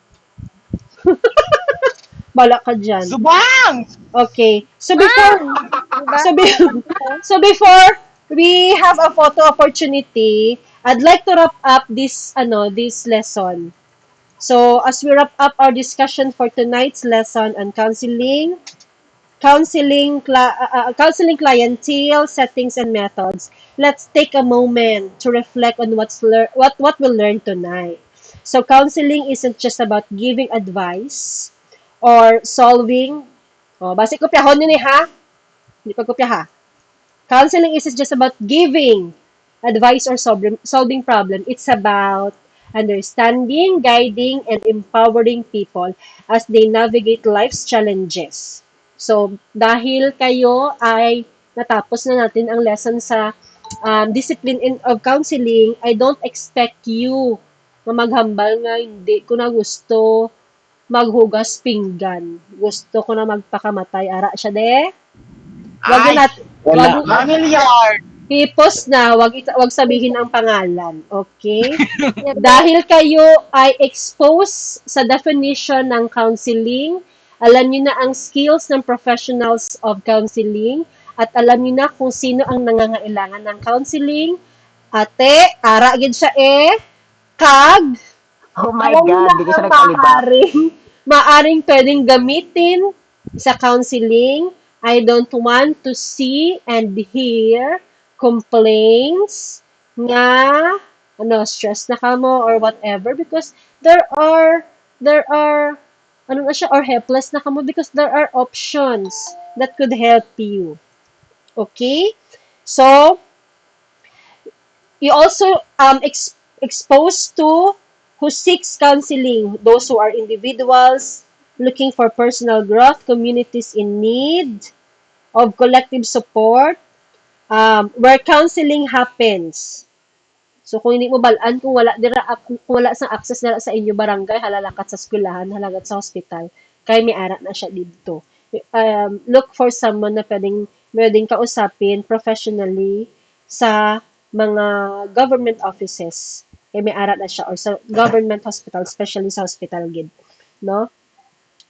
Bala ka dyan. Subang! Okay. So before we have a photo opportunity, I'd like to wrap up this lesson. So as we wrap up our discussion for tonight's lesson on counseling clientele, settings and methods, let's take a moment to reflect on what we learned tonight. So counseling isn't just about giving advice or solving. Basi kopyahon yun ha? Hindi pa kopya ha? Counseling isn't just about giving advice or solving problem. It's about understanding, guiding, and empowering people as they navigate life's challenges. So, dahil kayo ay natapos na natin ang lesson sa discipline of counseling, I don't expect you na maghambal nga hindi ko na gusto maghugas pinggan. Gusto ko na magpakamatay. Ara siya de. Familiar. I-post na, wag sabihin ang pangalan. Okay? Dahil kayo ay exposed sa definition ng counseling, alam niyo na ang skills ng professionals of counseling, at alam niyo na kung sino ang nangangailangan ng counseling. Ate, ara gid siya kag Oh my God, di ko siya nagkalibak. Maaring pwedeng gamitin sa counseling. I don't want to see and hear complaints, nga stress na ka mo or whatever because there are ano na siya or helpless na ka mo because there are options that could help you. Okay? So, you also exposed to who seeks counseling, those who are individuals looking for personal growth, communities in need of collective support, where counseling happens. So kung hindi mo balaan kung wala sang access dira sa inyo barangay halalakat sa eskwelahan, halagat sa hospital, kay may ara na siya didto. Look for someone na pwedeng kausapin professionally sa mga government offices. Kay may ara na siya or sa government hospital, especially sa hospital gid, no?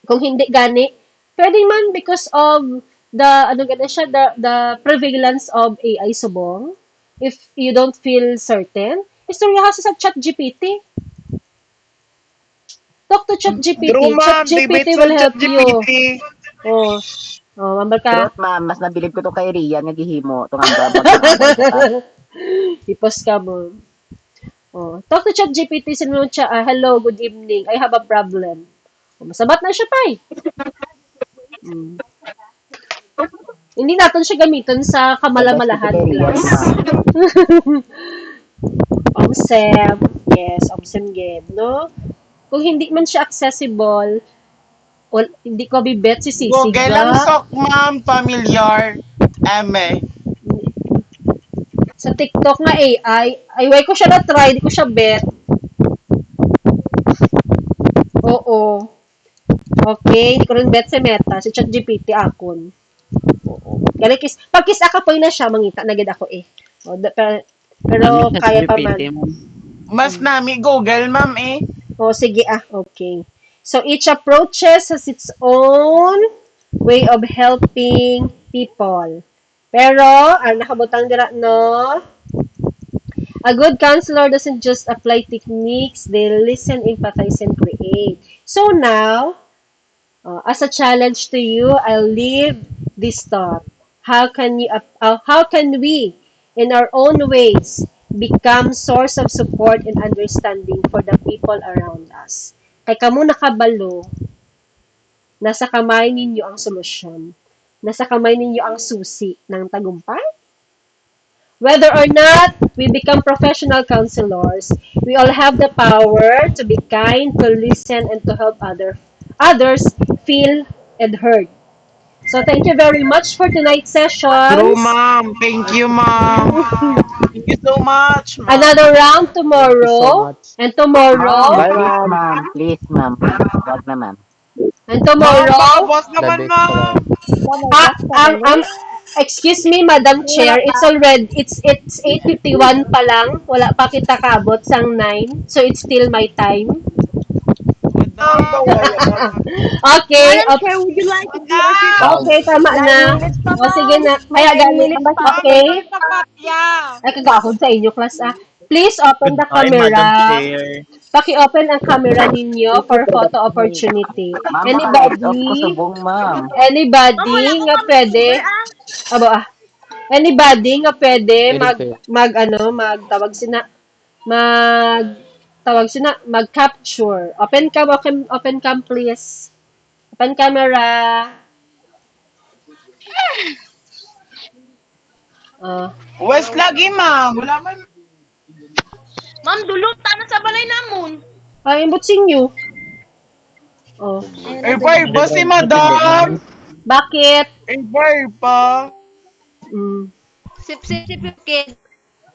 Kung hindi gani, pwede man because of the prevalence of AI subong. If you don't feel certain, istoryahan sa ChatGPT. Talk to ChatGPT. True, ma'am. ChatGPT Debate will sa help you. ChatGPT. Oh. Oh, mambal ka. Truth, ma'am. Mas nabilib ko to kay Rian nga gihimo. Itong ang magkakamay ka. Ipos ka mo. Oh. Talk to ChatGPT. Sinunod siya, hello, good evening. I have a problem. Oh, masabat na siya pa eh. Mm. Hindi natin siya gamitin sa kamalamalahan class. OMSEM. Yes, OMSEM game, no? Kung hindi man siya accessible, hindi ko bibet si Sisig. Google ang sok, ma'am. Familiar. Eme. Sa TikTok nga AI, ay ko siya na-try, di ko siya bet. Oo. Okay, hindi ko rin bet si Meta, si ChatGPT akon. Oo. Pagkis akapoy na siya, mangita na gid ako eh. O, pero kaya pa man. Mas nami Google, ma'am eh. O, sige okay. So, each approaches has its own way of helping people. Pero, ang nakabutang dira, no? A good counselor doesn't just apply techniques, they listen, empathize, and create. So now, as a challenge to you, I'll leave this thought. How can we, in our own ways, become source of support and understanding for the people around us? Kay kamo nakabalo, nasa kamay ninyo ang solusyon. Nasa kamay ninyo ang susi ng tagumpay. Whether or not we become professional counselors, we all have the power to be kind, to listen, and to help others feel and heard. So thank you very much for tonight's session. True, ma'am. Thank you, ma'am. Thank you so much, ma'am. Another round tomorrow. And tomorrow. Bye, ma'am. Please, ma'am. Wag na, ma'am. And tomorrow. Boss naman, ma'am. Excuse me, Madam Chair. It's 8:51 pa lang. Wala pa kita kaabot sang 9. So it's still my time. Okay. Chair, would you like to do Okay, tama na. O sige na. Kaya galit. Okay. Ay, kagahod sa inyo, class Please open the camera. Paki-open ang camera ninyo for photo opportunity. Anybody nga pwede Anybody nga pwede mag-capture. Open cam please. Open camera. West lagi, ma'am. Wala man. Ma'am, dulot na sa balay namon. Imbot sinyo. Oh. Ba si madam? Bakit? Pa. Sip yung kid.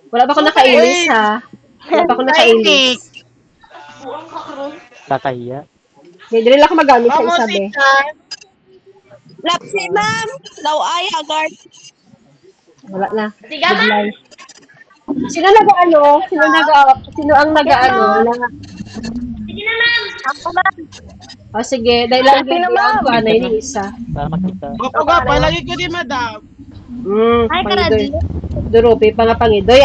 Wala pa ako nakainis, ha? Wala pa ako nakainis. Kakahiya. Hindi rin lang ako magamit sa isabi. Lapsi, ma'am. Law ay agard. Wala na. Sige, ma'am. Sino ang nag-ano? Sige na, ma'am. Ako, ma'am. O sige, dahil lang ang anay ni isa. Para makita. Opo ka, palagi ko di, madam. Ay, karadi. Durupi pa nga pangidoy,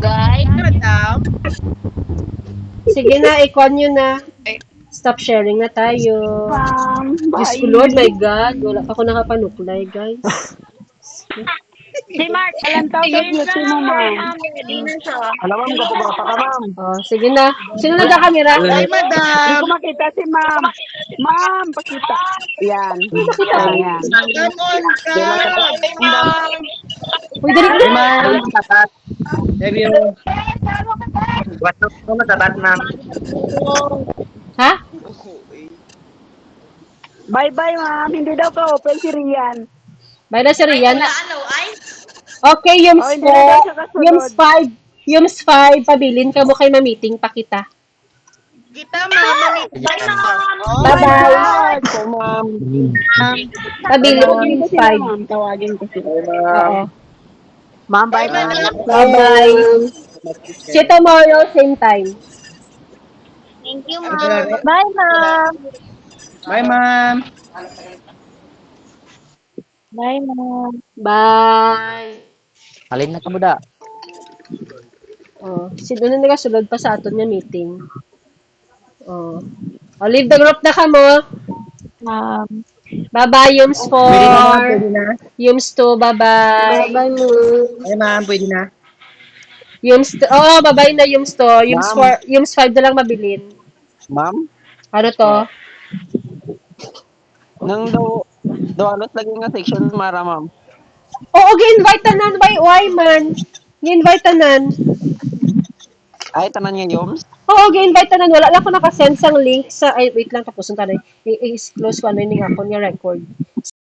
Guys. Madam. Sige na, ikon nyo na. Stop sharing na tayo. Diyos ko Lord, my God. Wala pa ako nakapanuklay, guys. Si Mark, ilan taon sa beauty mo, ma'am? Alam ma'am, gwapo-gwapo ka ma'am. Oh, sige na. Sino nagkakamera? Hi, Hindi madam. ko makita si ma'am. Ma'am, pakita. Yan. Nakita ko. Yan. Come on, Kailan ka ka. Uy, dali na. ma'am, tatat. Review. Wasto ko matatat ma'am. Ha? Bye-bye, ma'am. Hindi daw ka open si Rian. Bye na si Rian. Okay, Oh, hindi na daw siya kasunod. Yums 5, pabilin ka mo kay ma-meeting pa kita. Kita, mama. Bye-bye. Bye. Po ma'am. Pabilin, Tawagin ko Yums sila, 5. ma'am. Tawagin ko sila. Oo. Ma'am, Bye, bye, ma'am. madam. Bye-bye. See you tomorrow, same time. Bye, ma'am. Bye, ma'am. Bye, ma'am. Bye. Alin na ka mo da? Oh, sino na nagasulod pa sa aton nga meeting? Oh. Oh, leave the group na ka mo. Ma'am. Bye-bye, Yums 4. Yums 2, bye-bye. Bye-bye, mo. Ay ma'am, pwede na. Yums 2, oh, bye-bye na Yums 2. Yums Ma'am. 4, Yums 5 na lang mabilin. Ma'am, Ano to? nang daw alos lagi nga section mara ma'am. Oo, gi-invite tanan. Why man? Gi-invite tanan. Ay tanan nga yoms. Oo, gi-invite tanan. Wala lang ko nakasend sang link sa, ay, wait lang, tapusin tanan. I-close ko ano yung ako niya record.